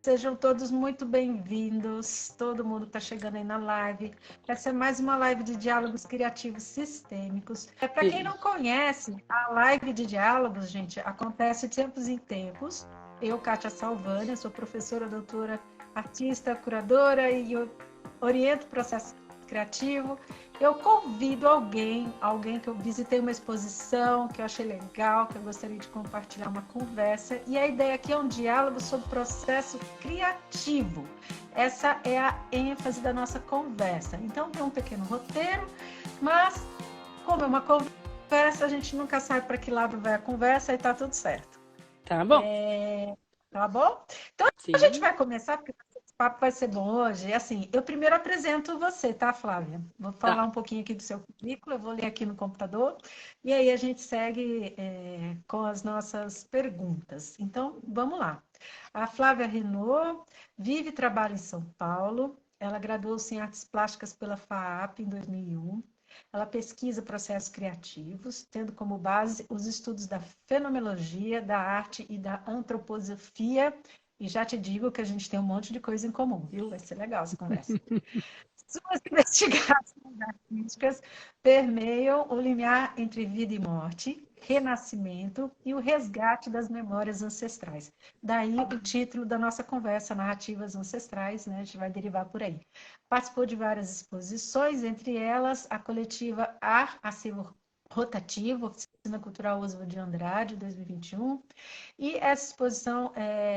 Sejam todos muito bem-vindos. Todo mundo está chegando aí na live. Essa é mais uma live de diálogos criativos sistêmicos. Para quem não conhece, a live de diálogos, gente, acontece de tempos em tempos. Eu, Kátia Salvânia, sou professora, doutora, artista, curadora e eu oriento o processo criativo. Eu convido alguém que eu visitei uma exposição, que eu achei legal, que eu gostaria de compartilhar uma conversa. E a ideia aqui é um diálogo sobre o processo criativo. Essa é a ênfase da nossa conversa. Então, tem um pequeno roteiro, mas como é uma conversa, a gente nunca sabe para que lado vai a conversa e tá tudo certo. Tá bom. Tá bom? Então, Sim. a gente vai começar, porque esse papo vai ser bom hoje. Assim, eu primeiro apresento você, tá, Flávia? Vou falar um pouquinho aqui do seu currículo, eu vou ler aqui no computador, e aí a gente segue com as nossas perguntas. Então, vamos lá. A Flávia Renault vive e trabalha em São Paulo. Ela graduou-se em Artes Plásticas pela FAAP em 2001. Ela pesquisa processos criativos, tendo como base os estudos da fenomenologia, da arte e da antroposofia. E já te digo que a gente tem um monte de coisa em comum, viu? Vai ser legal essa conversa. Suas investigações artísticas permeiam o limiar entre vida e morte, renascimento e o resgate das memórias ancestrais. Daí o título da nossa conversa, Narrativas Ancestrais, né? A gente vai derivar por aí. Participou de várias exposições, entre elas a coletiva Ar, Acervo Rotativo, Oficina Cultural Oswald de Andrade, 2021, e essa exposição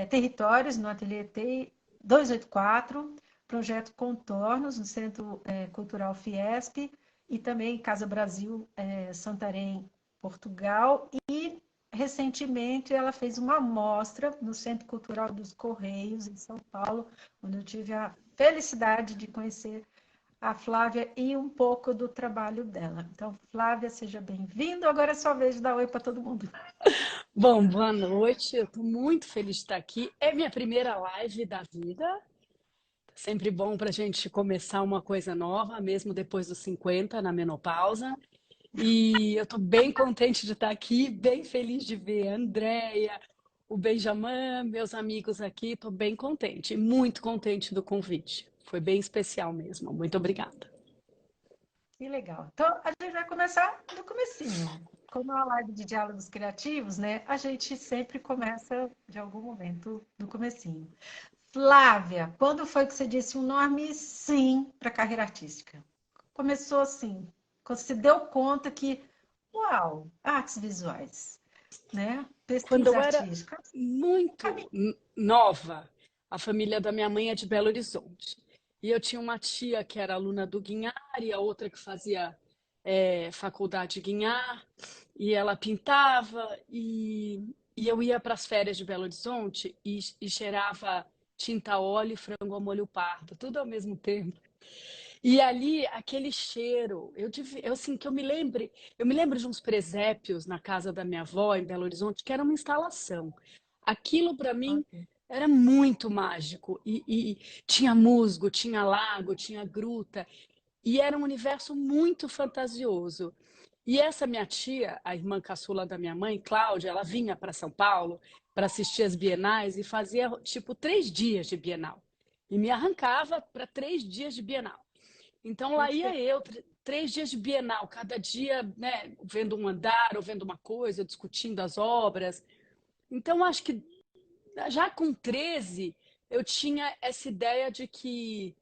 Territórios, no Ateliê T 284, projeto Contornos, no Centro Cultural Fiesp, e também Casa Brasil, Santarém, Portugal, e recentemente ela fez uma mostra no Centro Cultural dos Correios, em São Paulo, onde eu tive a felicidade de conhecer a Flávia e um pouco do trabalho dela. Então, Flávia, seja bem-vinda. Agora é sua vez de dar oi para todo mundo. Bom, boa noite. Eu estou muito feliz de estar aqui. É minha primeira live da vida. Sempre bom para a gente começar uma coisa nova, mesmo depois dos 50, na menopausa. E eu estou bem contente de estar aqui, bem feliz de ver a Andréia, o Benjamin, meus amigos aqui. Estou bem contente, muito contente do convite. Foi bem especial mesmo. Muito obrigada. Que legal. Então, a gente vai começar do comecinho. Como é uma live de diálogos criativos, né? A gente sempre começa de algum momento do comecinho. Flávia, quando foi que você disse um enorme sim para a carreira artística? Começou assim, quando você deu conta que, uau, artes visuais, né? Quando Pesquisa eu era artística. muito nova, a família da minha mãe é de Belo Horizonte. E eu tinha uma tia que era aluna do Guinhar e a outra que fazia faculdade de Guinhar. E ela pintava e eu ia para as férias de Belo Horizonte e cheirava tinta a óleo e frango a molho pardo, tudo ao mesmo tempo. E ali, aquele cheiro, assim, que eu me lembro de uns presépios na casa da minha avó, em Belo Horizonte, que era uma instalação. Aquilo, para mim, Ok. era muito mágico. E tinha musgo, tinha lago, tinha gruta. E era um universo muito fantasioso. E essa minha tia, a irmã caçula da minha mãe, Cláudia, ela vinha para São Paulo para assistir as bienais e fazia, tipo, 3 dias de bienal. E me arrancava para 3 dias de bienal. Então lá ia eu, 3 dias de Bienal, cada dia, né, vendo um andar, ou vendo uma coisa, discutindo as obras. Então acho que já com 13 eu tinha essa ideia de que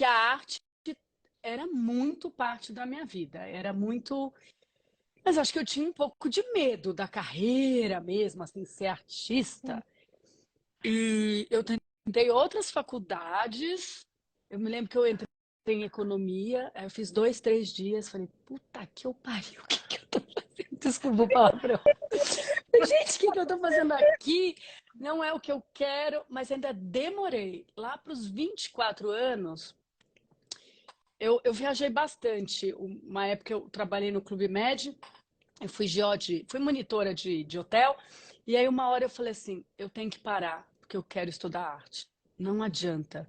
a arte era muito parte da minha vida, era muito. Mas acho que eu tinha um pouco de medo da carreira mesmo, assim, ser artista. E eu tentei outras faculdades. Eu me lembro que eu entrei em economia, aí eu fiz 2, 3 dias, falei, puta que eu pariu, o que que eu tô fazendo? Desculpa o palavrão. Gente, o que que eu tô fazendo aqui? Não é o que eu quero, mas ainda demorei. Lá para os 24 anos, eu viajei bastante. Uma época eu trabalhei no Clube Med, eu fui monitora de hotel, e aí uma hora eu falei assim, eu tenho que parar, porque eu quero estudar arte. Não adianta.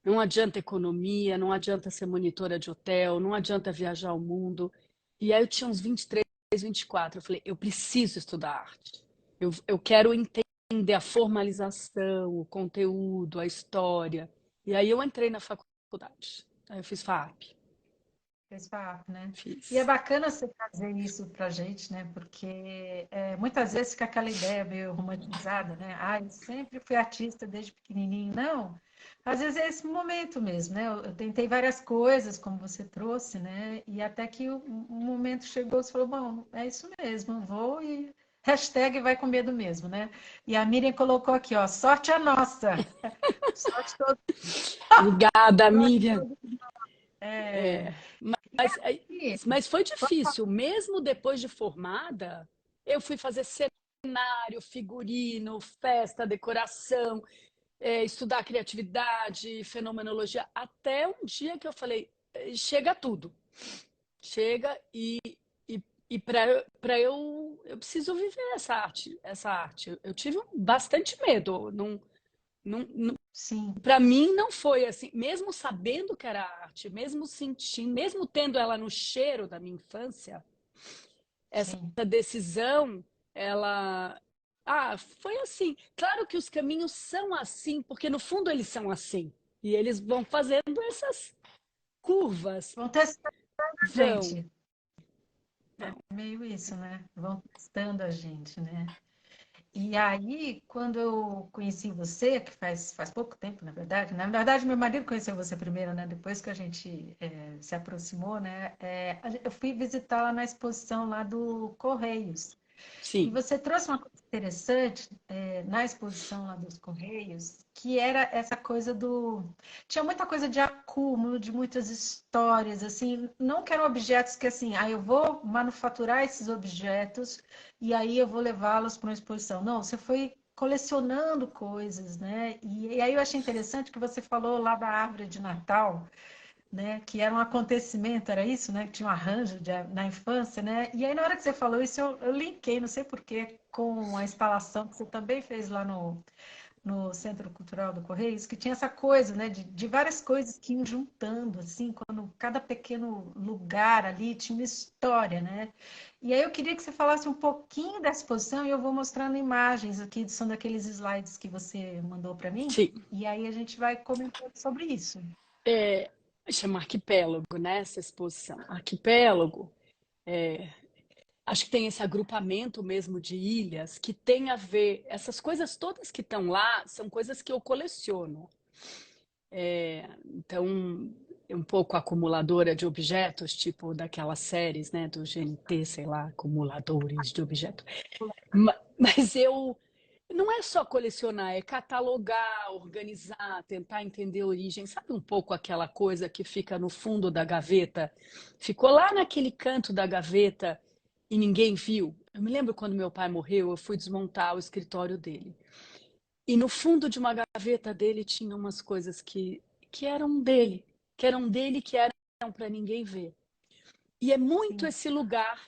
Não adianta economia, não adianta ser monitora de hotel, não adianta viajar o mundo. E aí eu tinha uns 23, 24. Eu falei, eu preciso estudar arte. Eu quero entender a formalização, o conteúdo, a história. E aí eu entrei na faculdade. Aí eu fiz FAP, Fez FAP, né? E é fiz. bacana você trazer isso para a gente, né? Porque muitas vezes fica aquela ideia meio romantizada, né? Ah, eu sempre fui artista desde pequenininho. Não, às vezes é esse momento mesmo, né? Eu tentei várias coisas, como você trouxe, né? E até que o momento chegou, você falou, bom, é isso mesmo, vou e hashtag vai com medo mesmo, né? E a Miriam colocou aqui, ó, sorte a nossa, sorte todo, Obrigada, sorte Miriam. todo. É, É, mas, e mas foi difícil, mesmo depois de formada, eu fui fazer cenário, figurino, festa, decoração, estudar criatividade, fenomenologia, até um dia que eu falei, chega tudo, chega e para eu preciso viver essa arte, essa arte. Eu tive bastante medo, não, sim, para mim não foi assim, mesmo sabendo que era arte, mesmo sentindo, mesmo tendo ela no cheiro da minha infância, essa sim. decisão, ela foi assim. Claro que os caminhos são assim, porque no fundo eles são assim. E eles vão fazendo essas curvas. Vão testando a Vão, gente. É vão. meio isso, né? Vão testando a gente, né? E aí, quando eu conheci você, que faz pouco tempo, na verdade, meu marido conheceu você primeiro, né? Depois que a gente se aproximou, né? Eu fui visitá-la na exposição lá do Correios. E Sim. você trouxe uma coisa interessante na exposição lá dos Correios, que era essa coisa do. Tinha muita coisa de acúmulo, de muitas histórias, assim, não que eram objetos que assim, eu vou manufaturar esses objetos e aí eu vou levá-los para uma exposição. Não, você foi colecionando coisas, né? E aí eu achei interessante que você falou lá da árvore de Natal, né? Que era um acontecimento, era isso, né? Que tinha um arranjo na infância, né? E aí, na hora que você falou isso, eu linkei, não sei por quê, com a instalação que você também fez lá no Centro Cultural do Correios, que tinha essa coisa, né? De várias coisas que iam juntando, assim, quando cada pequeno lugar ali tinha uma história, né? E aí eu queria que você falasse um pouquinho dessa exposição e eu vou mostrando imagens aqui, são daqueles slides que você mandou para mim, Sim. e aí a gente vai comentando sobre isso. É, chama Arquipélago, né? Essa exposição. Arquipélago, acho que tem esse agrupamento mesmo de ilhas que tem a ver. Essas coisas todas que estão lá são coisas que eu coleciono. Então, é um pouco acumuladora de objetos, tipo daquelas séries, né, do GNT, sei lá, acumuladores de objetos. Mas eu não é só colecionar, é catalogar, organizar, tentar entender a origem. Sabe um pouco aquela coisa que fica no fundo da gaveta? Ficou lá naquele canto da gaveta e ninguém viu. Eu me lembro quando meu pai morreu, eu fui desmontar o escritório dele. E no fundo de uma gaveta dele tinha umas coisas que eram dele, que eram para ninguém ver. E é muito Sim, esse lugar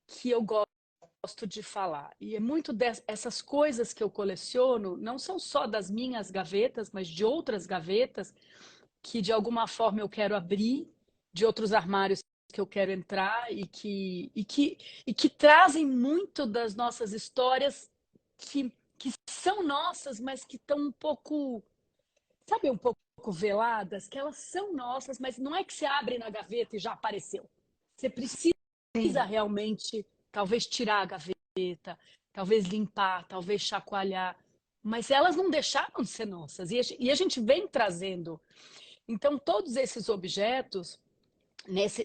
que eu gosto de falar. E é muito dessas coisas que eu coleciono, não são só das minhas gavetas, mas de outras gavetas que de alguma forma eu quero abrir, de outros armários que eu quero entrar e que trazem muito das nossas histórias que são nossas, mas que estão um pouco, sabe, um pouco veladas, que elas são nossas, mas não é que você abre na gaveta e já apareceu. Você precisa sim. realmente, talvez, tirar a gaveta, talvez limpar, talvez chacoalhar, mas elas não deixaram de ser nossas. E a gente vem trazendo. Então, todos esses objetos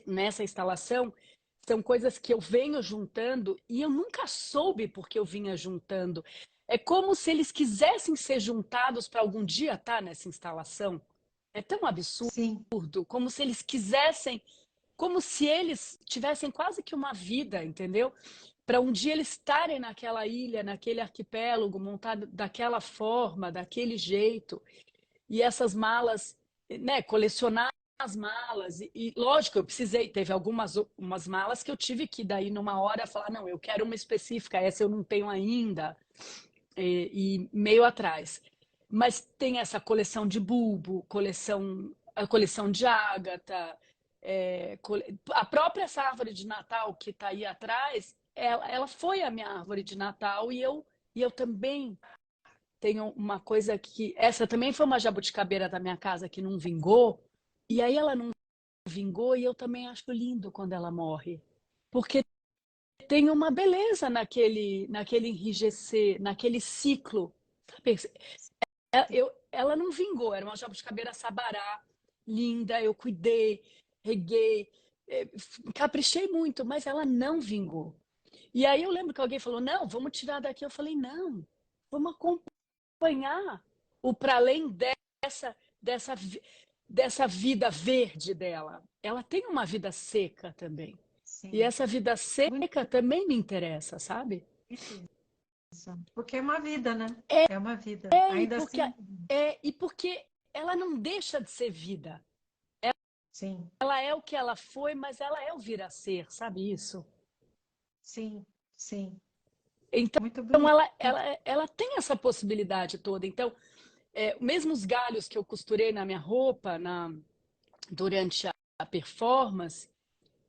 nessa instalação são coisas que eu venho juntando e eu nunca soube porque eu vinha juntando. É como se eles quisessem ser juntados para algum dia estar nessa instalação. É tão absurdo, Sim, como se eles quisessem, como se eles tivessem quase que uma vida, entendeu? Para um dia eles estarem naquela ilha, naquele arquipélago, montado daquela forma, daquele jeito. E essas malas, né, colecionar as malas. Lógico, eu precisei, teve umas malas que eu tive que daí numa hora falar, não, eu quero uma específica, essa eu não tenho ainda, e meio atrás. Mas tem essa coleção de bulbo, a coleção de ágata, a própria essa árvore de Natal que está aí atrás, ela foi a minha árvore de Natal e eu também tem uma coisa que... Essa também foi uma jabuticabeira da minha casa que não vingou. E aí ela não vingou e eu também acho lindo quando ela morre. Porque tem uma beleza naquele enrijecer, naquele ciclo. Sabe? Ela não vingou, era uma jabuticabeira sabará, linda, eu cuidei, reguei, caprichei muito, mas ela não vingou. E aí eu lembro que alguém falou, não, vamos tirar daqui. Eu falei, não, vamos acompanhar o para além dessa, dessa vida verde dela. Ela tem uma vida seca também. E Sim. essa vida seca também me interessa, sabe? Bonito isso. Porque é uma vida, né? É uma vida. É, e Ainda porque, assim, e porque ela não deixa de ser vida. sim, Ela é o que ela foi, mas ela é o vir a ser, sabe isso? sim, sim. Então, Muito bonito. ela tem essa possibilidade toda. Então, mesmo os galhos que eu costurei na minha roupa durante a performance,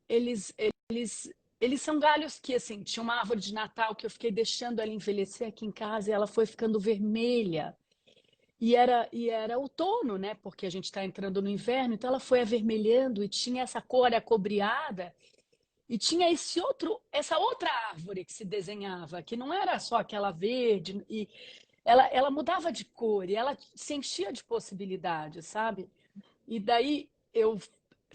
eles, eles, eles são galhos que, assim, tinha uma árvore de Natal que eu fiquei deixando ela envelhecer aqui em casa e ela foi ficando vermelha. E era outono, né? Porque a gente está entrando no inverno, então ela foi avermelhando e tinha essa cor acobreada. E tinha essa outra árvore que se desenhava, que não era só aquela verde, e ela mudava de cor e ela se enchia de possibilidades, sabe? E daí eu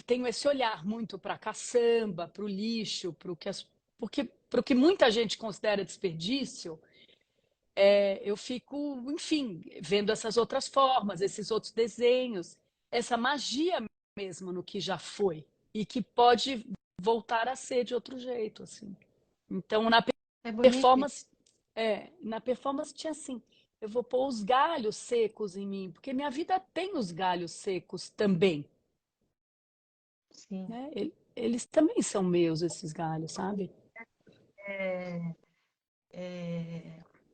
tenho esse olhar muito para a caçamba, para o lixo, para o que muita gente considera desperdício. Eu fico, enfim, vendo essas outras formas, esses outros desenhos, essa magia mesmo no que já foi e que pode voltar a ser de outro jeito, assim. Então, É bonito isso. performance, na performance tinha assim, eu vou pôr os galhos secos em mim, porque minha vida tem os galhos secos também, Sim. né? Eles também são meus, esses galhos, sabe? É,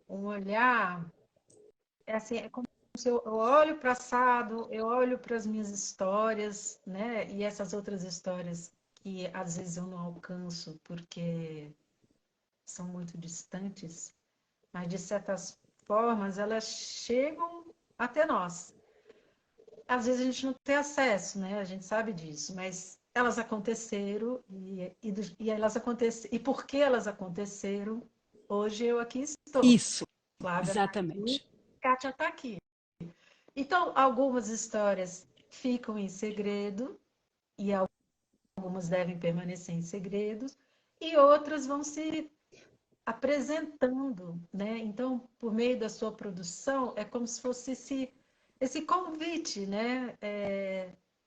um olhar, é assim, é como se eu olho para o passado, eu olho para as minhas histórias, né? E essas outras histórias que às vezes eu não alcanço porque são muito distantes, mas de certas formas elas chegam até nós. Às vezes a gente não tem acesso, né? A gente sabe disso, mas elas aconteceram e elas aconteceram. E porque elas aconteceram, hoje eu aqui estou. Isso, Flávia está aqui, exatamente. Kátia está aqui. Então, algumas histórias ficam em segredo e algumas devem permanecer em segredos e outras vão se apresentando, né? Então, por meio da sua produção, é como se fosse esse convite, né?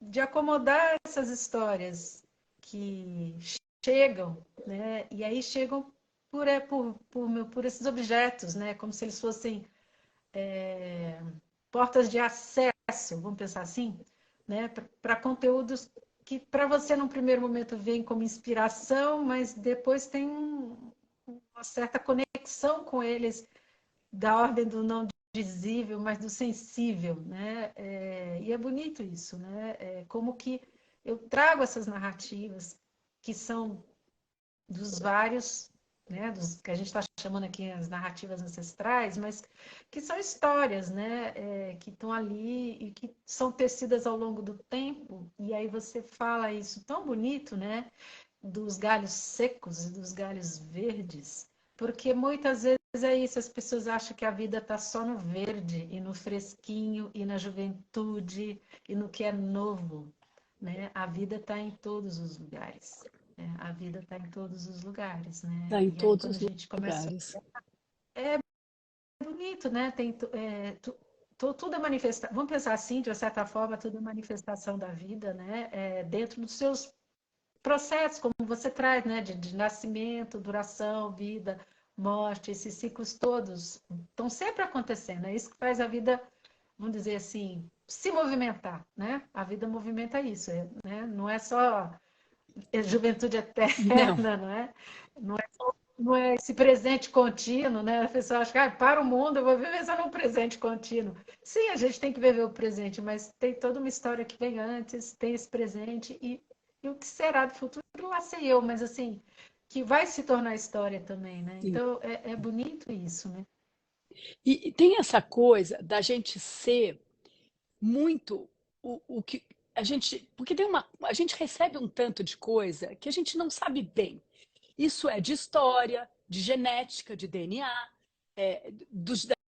De acomodar essas histórias que chegam, né? E aí chegam por esses objetos, né? Como se eles fossem portas de acesso, vamos pensar assim, né? Para conteúdos que para você num primeiro momento vem como inspiração, mas depois tem uma certa conexão com eles da ordem do não dizível, mas do sensível, né? E é bonito isso, né? Como que eu trago essas narrativas que são dos vários, né? Dos que a gente está chamando aqui as narrativas ancestrais, mas que são histórias, né? Que estão ali e que são tecidas ao longo do tempo. E aí você fala isso tão bonito, né? Dos galhos secos e dos galhos verdes, porque muitas vezes é isso, as pessoas acham que a vida está só no verde e no fresquinho e na juventude e no que é novo, né? A vida está em todos os lugares, né? A vida está em todos os lugares, né? Está em E aí todos quando a os gente começa, lugares. é bonito, né? Tudo é manifestação, vamos pensar assim, de uma certa forma, tudo é manifestação da vida, né? Dentro dos seus processos, como você traz, né, de nascimento, duração, vida, morte, esses ciclos todos estão sempre acontecendo. É isso que faz a vida, vamos dizer assim, se movimentar, né? A vida movimenta isso, né? Não é só juventude Não, eterna, não é? Não é esse presente contínuo, né? A pessoa acha que para o mundo, eu vou viver só num presente contínuo. Sim, a gente tem que viver o presente, mas tem toda uma história que vem antes, tem esse presente e o que será do futuro, lá sei eu, mas assim, que vai se tornar história também, né? sim. Então é bonito isso, né? E tem essa coisa da gente ser muito o que a gente. Porque a gente recebe um tanto de coisa que a gente não sabe bem. Isso é de história, de genética, de DNA,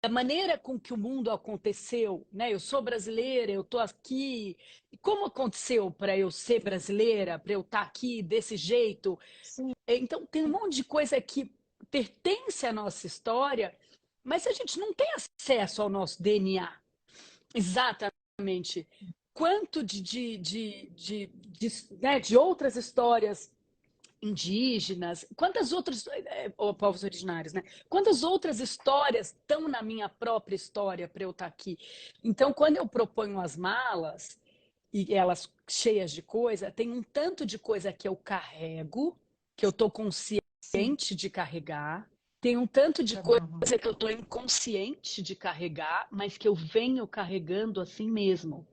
da maneira com que o mundo aconteceu, né? Eu sou brasileira, eu estou aqui. E como aconteceu para eu ser brasileira, para eu estar aqui desse jeito? Sim, Então, tem um monte de coisa que pertence à nossa história, mas a gente não tem acesso ao nosso DNA. Exatamente. Quanto né, de outras histórias indígenas, quantas outras, ou povos originários, né? Quantas outras histórias estão na minha própria história para eu estar aqui? Então, quando eu proponho as malas, e elas cheias de coisa, tem um tanto de coisa que eu carrego, que eu estou sim, consciente de carregar, tem um tanto de tá coisa bom. que eu estou inconsciente de carregar, mas que eu venho carregando assim mesmo.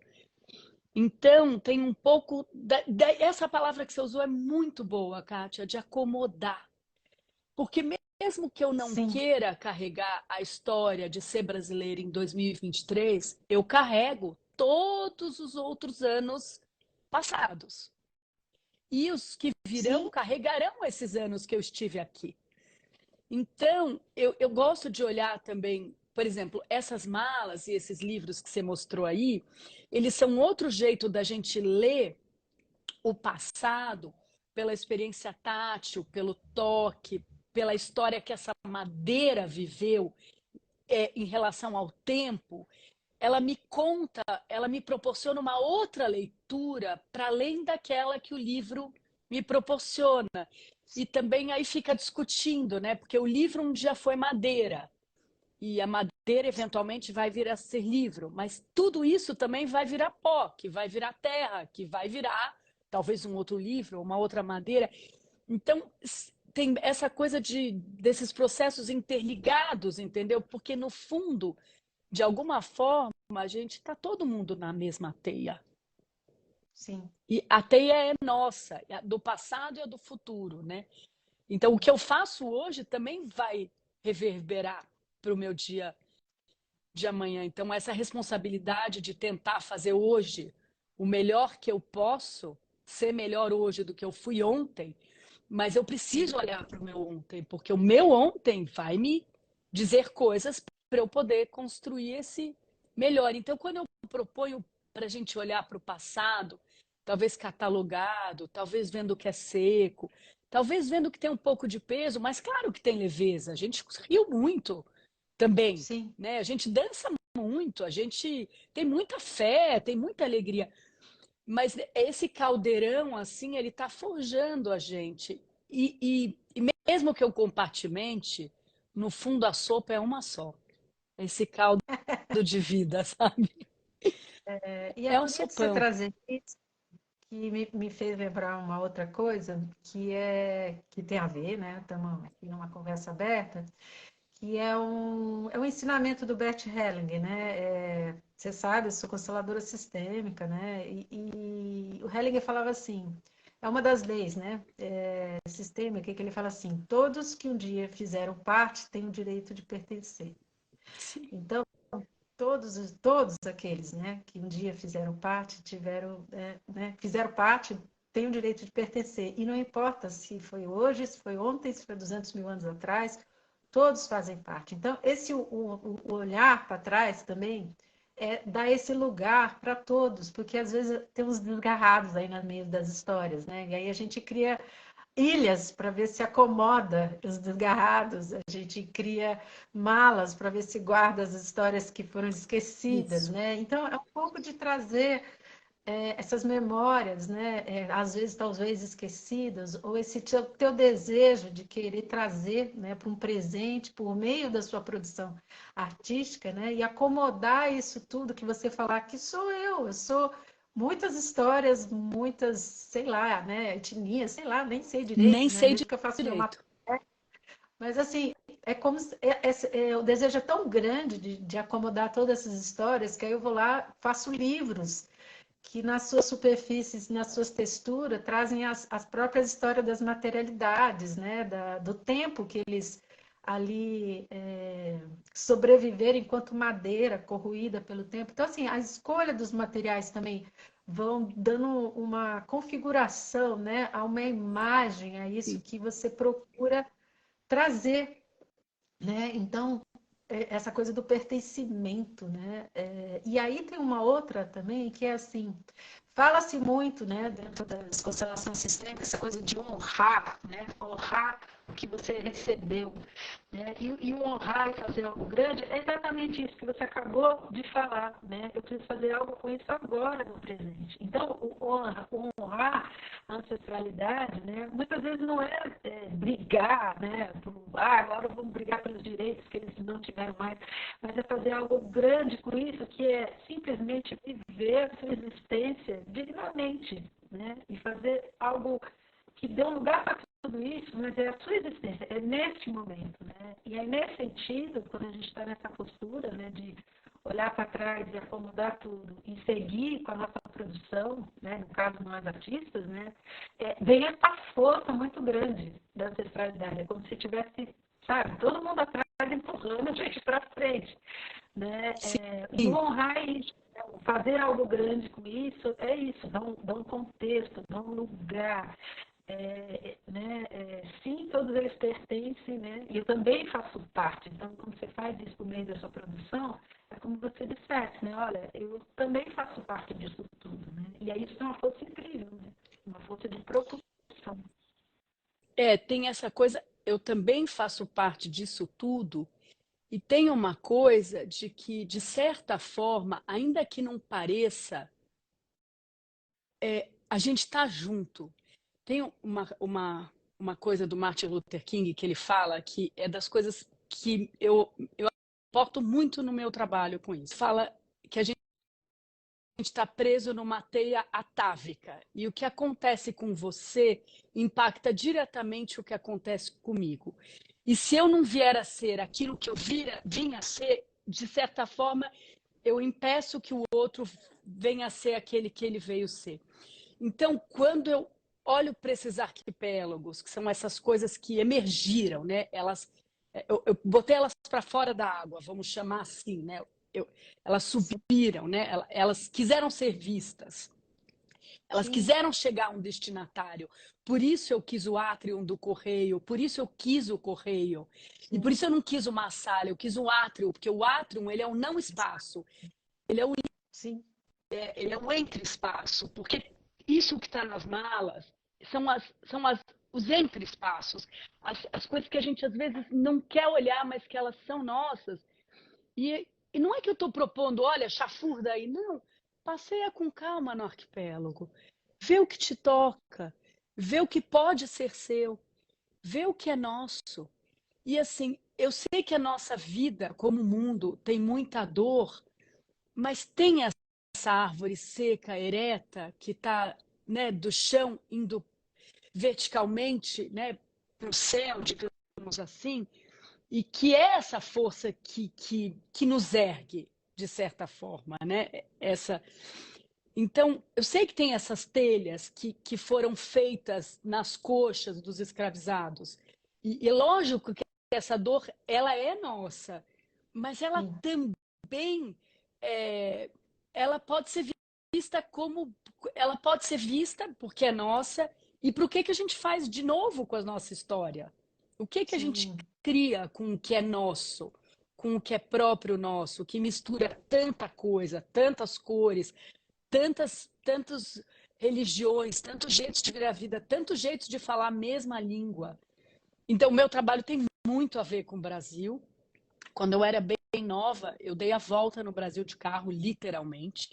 Então, tem um pouco. Essa palavra que você usou é muito boa, Kátia, de acomodar. Porque mesmo que eu não Sim, queira carregar a história de ser brasileira em 2023, eu carrego todos os outros anos passados. E os que virão sim, carregarão esses anos que eu estive aqui. Então, eu gosto de olhar também, por exemplo, essas malas e esses livros que você mostrou aí, eles são outro jeito da gente ler o passado pela experiência tátil, pelo toque, pela história que essa madeira viveu em relação ao tempo. Ela me conta, ela me proporciona uma outra leitura para além daquela que o livro me proporciona. E também aí fica discutindo, né? Porque o livro um dia foi madeira e a madeira eventualmente vai vir a ser livro, mas tudo isso também vai virar pó, que vai virar terra, que vai virar talvez um outro livro, uma outra madeira. Então, tem essa coisa desses processos interligados, entendeu? Porque no fundo, de alguma forma, a gente está todo mundo na mesma teia. sim. E a teia é nossa, é do passado e a do futuro, né? Então, o que eu faço hoje também vai reverberar para o meu dia de amanhã. Então, essa responsabilidade de tentar fazer hoje o melhor que eu posso, ser melhor hoje do que eu fui ontem, mas eu preciso olhar para o meu ontem, porque o meu ontem vai me dizer coisas para eu poder construir esse melhor. Então, quando eu proponho para a gente olhar para o passado, talvez catalogado, talvez vendo o que é seco, talvez vendo que tem um pouco de peso, mas claro que tem leveza. A gente riu muito também, Sim. né? A gente dança muito, a gente tem muita fé, tem muita alegria, mas esse caldeirão assim, ele está forjando a gente. E mesmo que eu compartimente, no fundo a sopa é uma só. Esse caldo de vida, sabe? E é É um bonito você sopão. trazer isso, que me fez lembrar uma outra coisa, que tem a ver, né? Estamos aqui numa conversa aberta, que é um ensinamento do Bert Hellinger, né? Você sabe, eu sou consteladora sistêmica, né? E o Hellinger falava assim, é uma das leis, né? Sistêmica, que ele fala assim, todos que um dia fizeram parte têm o direito de pertencer. Sim, Então, todos aqueles, né, que um dia fizeram parte, fizeram parte, têm o direito de pertencer. E não importa se foi hoje, se foi ontem, se foi 200 mil anos atrás, todos fazem parte. Então, o olhar para trás também dá esse lugar para todos, porque às vezes tem uns desgarrados aí no meio das histórias, né? E aí a gente cria ilhas para ver se acomoda os desgarrados, a gente cria malas para ver se guarda as histórias que foram esquecidas, isso. né? Então é um pouco de trazer essas memórias, né? Às vezes talvez esquecidas, ou esse teu desejo de querer trazer, né, para um presente por meio da sua produção artística, né? E acomodar isso tudo que você falar que sou eu sou muitas histórias, muitas, sei lá, né, etnias, sei lá, nem sei Nem direito, né? sei Desde que eu faço meu mapa. direito. Mas assim, é como se, o desejo é tão grande de acomodar todas essas histórias que aí eu vou lá, faço livros que nas suas superfícies, nas suas texturas, trazem as próprias histórias das materialidades, né? Do tempo que eles ali sobreviver enquanto madeira corroída pelo tempo. Então, assim, a escolha dos materiais também vão dando uma configuração, né, a uma imagem, a isso Sim. que você procura trazer, né? Então, essa coisa do pertencimento, né? E aí tem uma outra também que é assim, fala-se muito, né, dentro das constelações sistêmicas, essa coisa de honrar, né? Honrar o que você recebeu, né? E o honrar e fazer algo grande é exatamente isso que você acabou de falar, né? Eu preciso fazer algo com isso agora no presente. Então, o honrar a ancestralidade, né? Muitas vezes não é brigar, né? Agora vamos brigar pelos direitos que eles não tiveram mais, mas é fazer algo grande com isso, que é simplesmente viver a sua existência dignamente, né? E fazer algo que dê um lugar para tudo isso, mas é a sua existência, é neste momento, né? E aí, nesse sentido, quando a gente está nessa postura, né, de olhar para trás e acomodar tudo e seguir com a nossa produção, né, no caso nós artistas, né, vem essa força muito grande da ancestralidade. É como se tivesse, sabe, todo mundo atrás empurrando a gente para frente, né? E Sim. honrar isso, fazer algo grande com isso, é isso, dá um contexto, dá um lugar. Né? Sim, todos eles pertencem, né? E eu também faço parte. Então, quando você faz isso por meio da sua produção, é como você dissesse, né? Olha, eu também faço parte disso tudo, né? E aí isso é uma força incrível, né? Uma força de propulsão. Tem essa coisa, eu também faço parte disso tudo, e tem uma coisa de que, de certa forma, ainda que não pareça, a gente está junto. Tem uma coisa do Martin Luther King que ele fala que é das coisas que eu importo muito no meu trabalho com isso. Fala que a gente está preso numa teia atávica e o que acontece com você impacta diretamente o que acontece comigo. E se eu não vier a ser aquilo que eu vim a ser, de certa forma, eu impeço que o outro venha a ser aquele que ele veio ser. Então, quando eu olho para esses arquipélagos, que são essas coisas que emergiram, né? Eu botei elas para fora da água, vamos chamar assim, né? Elas Sim, subiram, né? Elas quiseram ser vistas, elas sim, quiseram chegar a um destinatário. Por isso eu quis o átrio do correio, por isso eu quis o correio. E por sim, isso eu não quis uma sala, eu quis o átrio, porque o átrio ele é um não espaço, ele é sim, ele é um entre-espaço, porque isso que está nas malas os entre-espaços, as coisas que a gente às vezes não quer olhar, mas que elas são nossas. E não é que eu estou propondo, olha, chafurda aí, não. Passeia com calma no arquipélago. Vê o que te toca, vê o que pode ser seu, vê o que é nosso. E assim, eu sei que a nossa vida como mundo tem muita dor, mas tem essa árvore seca, ereta, que está, né, do chão indo verticalmente, né, para o céu, digamos assim, e que é essa força que nos ergue, de certa forma, né? Então, eu sei que tem essas telhas que foram feitas nas coxas dos escravizados. E lógico que essa dor, ela é nossa, mas ela sim, também ela pode ser vista como ela pode ser vista porque é nossa e para o que a gente faz de novo com a nossa história? O que a gente sim, cria com o que é nosso, com o que é próprio nosso, que mistura tanta coisa, tantas cores, tantas religiões, tantos jeitos de ver a vida, tantos jeitos de falar a mesma língua. Então, o meu trabalho tem muito a ver com o Brasil. Quando eu era bem nova, eu dei a volta no Brasil de carro, literalmente.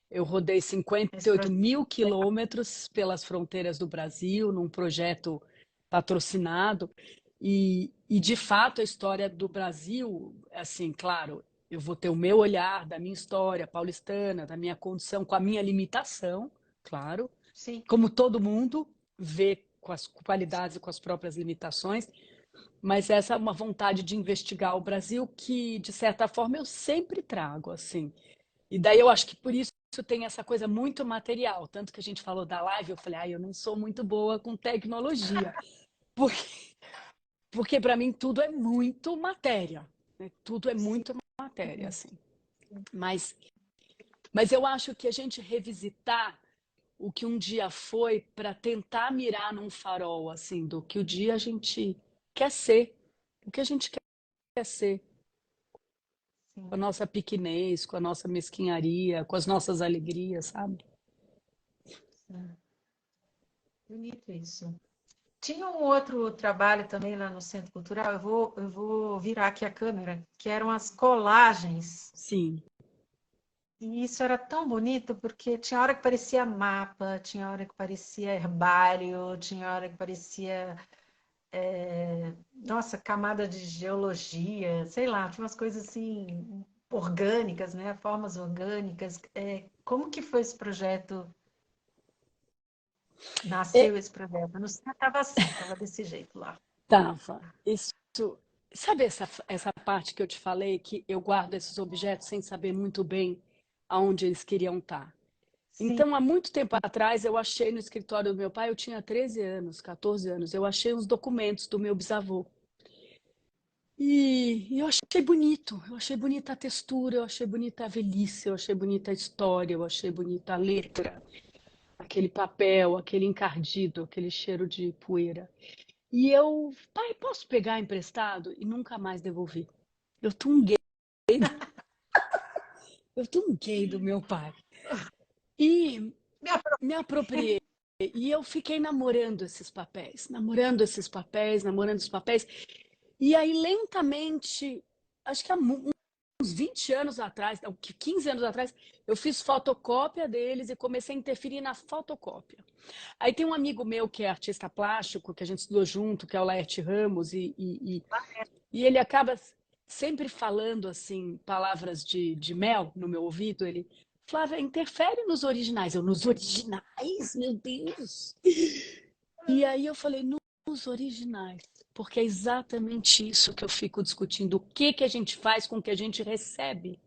Eu rodei esse 58 projeto. mil quilômetros pelas fronteiras do Brasil, num projeto patrocinado. De fato, a história do Brasil, assim, claro, eu vou ter o meu olhar da minha história paulistana, da minha condição, com a minha limitação, claro, Sim, como todo mundo vê com as qualidades e com as próprias limitações, mas essa é uma vontade de investigar o Brasil que, de certa forma, eu sempre trago, assim. E daí eu acho que por isso tem essa coisa muito material. Tanto que a gente falou da live, eu falei, eu não sou muito boa com tecnologia. Porque Porque para mim tudo é muito matéria, né? Tudo é Sim. muito matéria, assim. Mas, mas eu acho que a gente revisitar o que um dia foi para tentar mirar num farol, assim, do que o dia a gente quer ser, o que a gente quer ser, com a Sim. nossa pequenez, com a nossa mesquinharia, com as nossas alegrias, sabe? Sim. Bonito isso. Tinha um outro trabalho também lá no Centro Cultural, eu vou virar aqui a câmera, que eram as colagens. Sim. E isso era tão bonito porque tinha hora que parecia mapa, tinha hora que parecia herbário, tinha hora que parecia, nossa, camada de geologia, sei lá, tinha umas coisas assim orgânicas, né? Formas orgânicas. Como que foi esse projeto? É, Nasceu esse projeto? Não estava assim, estava desse jeito lá. tava. Isso, sabe essa parte que eu te falei, que eu guardo esses objetos sem saber muito bem aonde eles queriam estar? Sim, Então, há muito tempo atrás, eu achei no escritório do meu pai, eu tinha 13 anos, 14 anos, eu achei uns documentos do meu bisavô. E eu achei bonito, eu achei bonita a textura, eu achei bonita a velhice, eu achei bonita a história, eu achei bonita a letra, aquele papel, aquele encardido, aquele cheiro de poeira. E eu, pai, posso pegar emprestado? E nunca mais devolvi. Eu tunguei, eu tunguei do meu pai. E me apro- me apropriei. E eu fiquei namorando esses papéis, namorando esses papéis, namorando esses papéis. E aí, lentamente, acho que há uns 20 anos atrás, não, 15 anos atrás, eu fiz fotocópia deles e comecei a interferir na fotocópia. Aí tem um amigo meu que é artista plástico, que a gente estudou junto, que é o Laerte Ramos, e ele acaba sempre falando assim palavras de mel no meu ouvido. Ele, Flávia, interfere nos originais. Eu, nos originais? Meu Deus! E aí eu falei, nos originais, porque é exatamente isso que eu fico discutindo. O que que a gente faz com o que a gente recebe?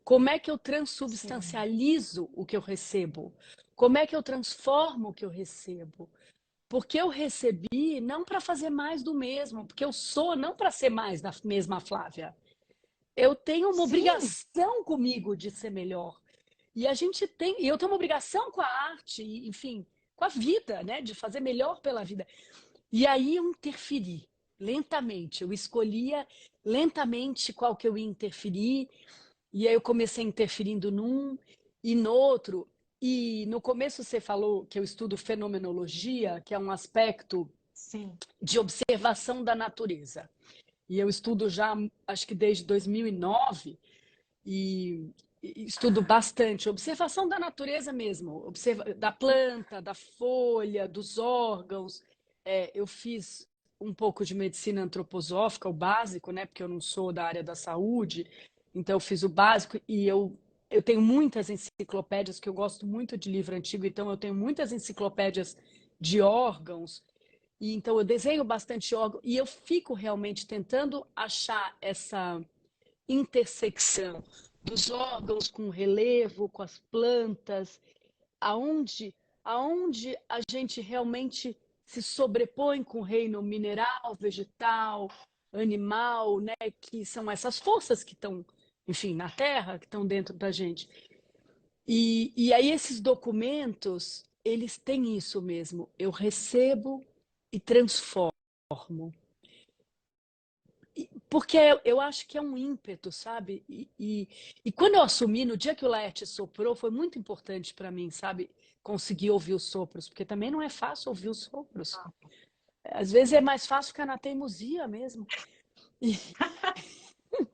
Como é que eu sim, transubstancializo o que eu recebo? Como é que eu transformo o que eu recebo? Porque eu recebi não para fazer mais do mesmo, porque eu sou não para ser mais da mesma Flávia. Eu tenho uma sim, obrigação comigo de ser melhor. E a gente tem, e eu tenho uma obrigação com a arte, enfim, com a vida, né, de fazer melhor pela vida. E aí eu interferi lentamente, eu escolhia lentamente qual que eu ia interferir, e aí eu comecei interferindo num e no outro. E no começo você falou que eu estudo fenomenologia, que é um aspecto sim. de observação da natureza. E eu estudo já, acho que desde 2009, e estudo bastante observação da natureza mesmo, da planta, da folha, dos órgãos. Eu fiz um pouco de medicina antroposófica, o básico, né, porque eu não sou da área da saúde, então eu fiz o básico e eu tenho muitas enciclopédias, que eu gosto muito de livro antigo, então eu tenho muitas enciclopédias de órgãos, e então eu desenho bastante órgão e eu fico realmente tentando achar essa intersecção dos órgãos com o relevo, com as plantas, aonde, aonde a gente realmente se sobrepõe com o reino mineral, vegetal, animal, né, que são essas forças que estão, enfim, na Terra, que estão dentro da gente. E aí esses documentos, eles têm isso mesmo. Eu recebo e transformo. Porque eu acho que é um ímpeto, sabe? E quando eu assumi, no dia que o Laerte soprou, foi muito importante para mim, sabe? Conseguir ouvir os sopros, porque também não é fácil ouvir os sopros. Às vezes é mais fácil ficar na teimosia mesmo. E-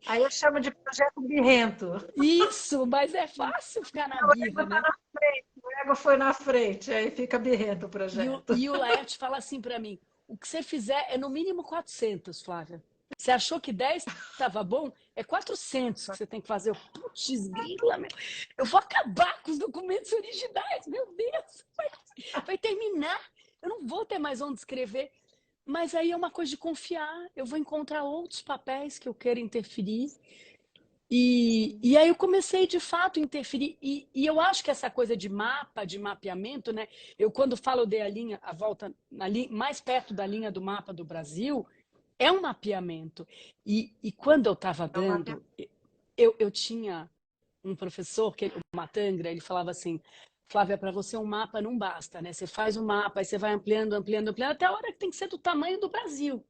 Aí eu chamo de projeto birrento. Isso, mas é fácil ficar na O ego birra, tá né? na frente, o ego foi na frente, aí fica birrento o E o, projeto. e o Laerte fala assim para mim: o que você fizer é no mínimo 400, Flávia. Você achou que 10 estava bom? É 400 que você tem que fazer. Putz, grila, meu. Eu vou acabar com os documentos originais, meu Deus. Vai terminar. Eu não vou ter mais onde escrever. Mas aí é uma coisa de confiar. Eu vou encontrar outros papéis que eu quero interferir. E aí eu comecei de fato a interferir. E eu acho que essa coisa de mapa, de mapeamento, né? Eu quando falo de a linha, a volta mais perto da linha do mapa do Brasil, é um mapeamento. E quando eu estava É um dando, mapeamento. eu tinha um professor, o Matangra, ele falava assim, Flávia, para você um mapa não basta, né? Você faz um mapa, aí você vai ampliando, ampliando, ampliando, até a hora que tem que ser do tamanho do Brasil.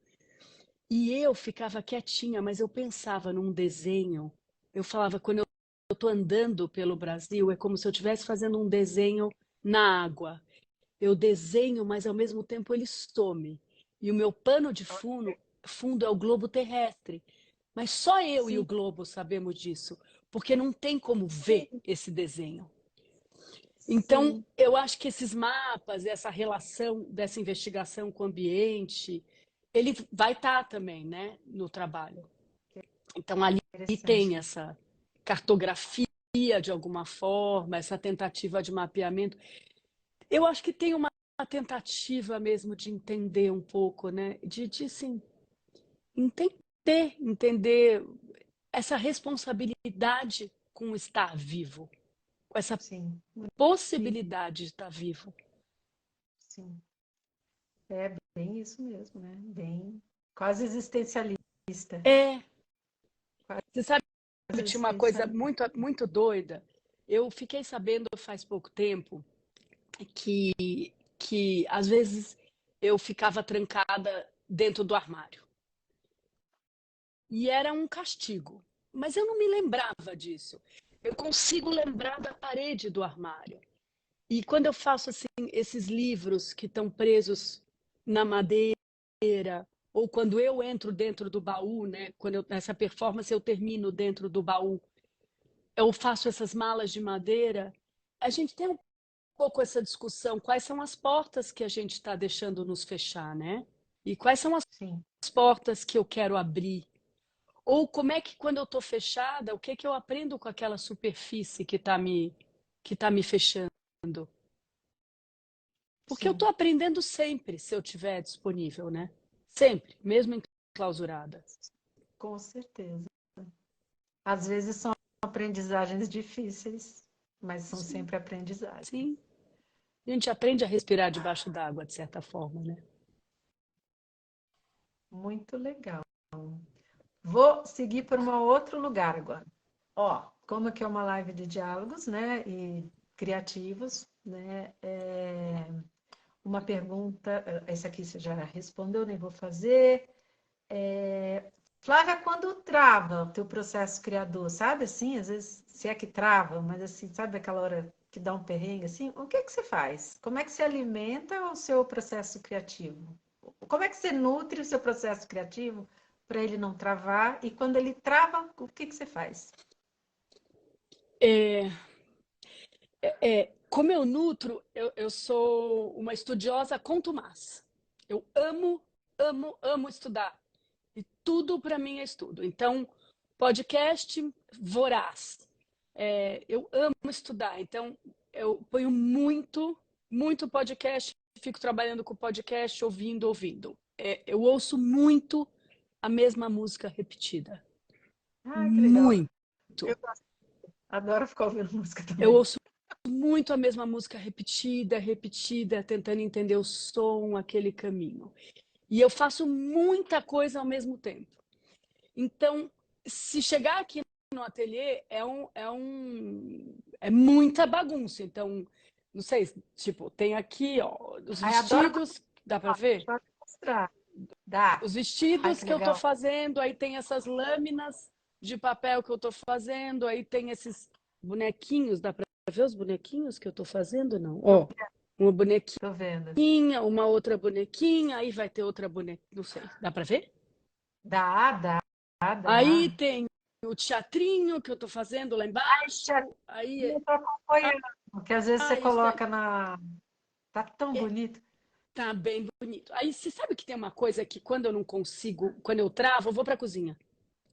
E eu ficava quietinha, mas eu pensava num desenho. Eu falava, quando eu estou andando pelo Brasil, é como se eu estivesse fazendo um desenho na água. Eu desenho, mas ao mesmo tempo ele some. E o meu pano de fundo é o globo terrestre. Mas só eu e o Sim, globo sabemos disso, porque não tem como ver sim, esse desenho. Então, sim, eu acho que esses mapas, essa relação dessa investigação com o ambiente, ele vai estar também, né, no trabalho. Então, ali tem interessante. essa cartografia de alguma forma, essa tentativa de mapeamento. Eu acho que tem uma tentativa mesmo de entender um pouco, né, de assim, entender essa responsabilidade com estar vivo, com essa Sim, muito chique, possibilidade de estar vivo. sim. É bem isso mesmo, né? Bem, quase existencialista. É, Quase você sabe que tinha uma coisa existencialista. muito doida. Eu fiquei sabendo faz pouco tempo que às vezes eu ficava trancada dentro do armário. E era um castigo. Mas eu não me lembrava disso. Eu consigo lembrar da parede do armário. E quando eu faço assim, esses livros que estão presos na madeira, ou quando eu entro dentro do baú, né? Essa performance eu termino dentro do baú, eu faço essas malas de madeira, a gente tem um pouco essa discussão, quais são as portas que a gente está deixando nos fechar, né? E quais são as Sim, portas que eu quero abrir? Ou como é que quando eu estou fechada, o que que eu aprendo com aquela superfície que tá me fechando? Porque eu sim, estou aprendendo sempre, se eu estiver disponível, né? Sempre, mesmo enclausurada. com certeza. Às vezes são aprendizagens difíceis, mas são Sim, sempre aprendizagens. sim. A gente aprende a respirar debaixo d'água, de certa forma, né? Muito legal. Vou seguir para um outro lugar agora. Ó, como que é uma live de diálogos, né, e criativos, né, uma pergunta, essa aqui você já respondeu, nem vou fazer. Flávia, quando trava o teu processo criador, sabe assim, às vezes, se é que trava, mas assim, sabe aquela hora que dá um perrengue assim, o que que você faz? Como é que você alimenta o seu processo criativo? Como é que você nutre o seu processo criativo para ele não travar? E quando ele trava, o que que você faz? É, como eu nutro, eu sou uma estudiosa contumaz. Eu amo, amo estudar. E tudo para mim é estudo. Então, podcast voraz. Eu amo estudar. Então, eu ponho muito podcast. Fico trabalhando com podcast, ouvindo. Eu ouço muito a mesma música repetida. Ah, que legal. Muito. Eu adoro ficar ouvindo música Eu também. ouço muito a mesma música repetida, tentando entender o som, aquele caminho. E eu faço muita coisa ao mesmo tempo. Então, se chegar aqui no ateliê, é muita bagunça. Então, não sei, tipo, tem aqui, ó, os Ai, adoro vestidos, dá para ver? pode mostrar. Dá. Os Ai, vestidos que que eu estou legal. fazendo, aí tem essas lâminas de papel que eu estou fazendo, aí tem esses bonequinhos, dá para ver os bonequinhos que eu estou fazendo, não? Ó, uma Tô vendo. bonequinha, uma outra bonequinha, aí vai ter outra bonequinha, não sei, dá para ver? Aí Dá. tem o teatrinho que eu estou fazendo lá embaixo, Já aí estou acompanhando, porque às vezes você isso aí coloca na. Tá tão é, bonito. tá bem bonito. Aí você sabe que tem uma coisa que quando eu não consigo, quando eu travo, eu vou para a cozinha.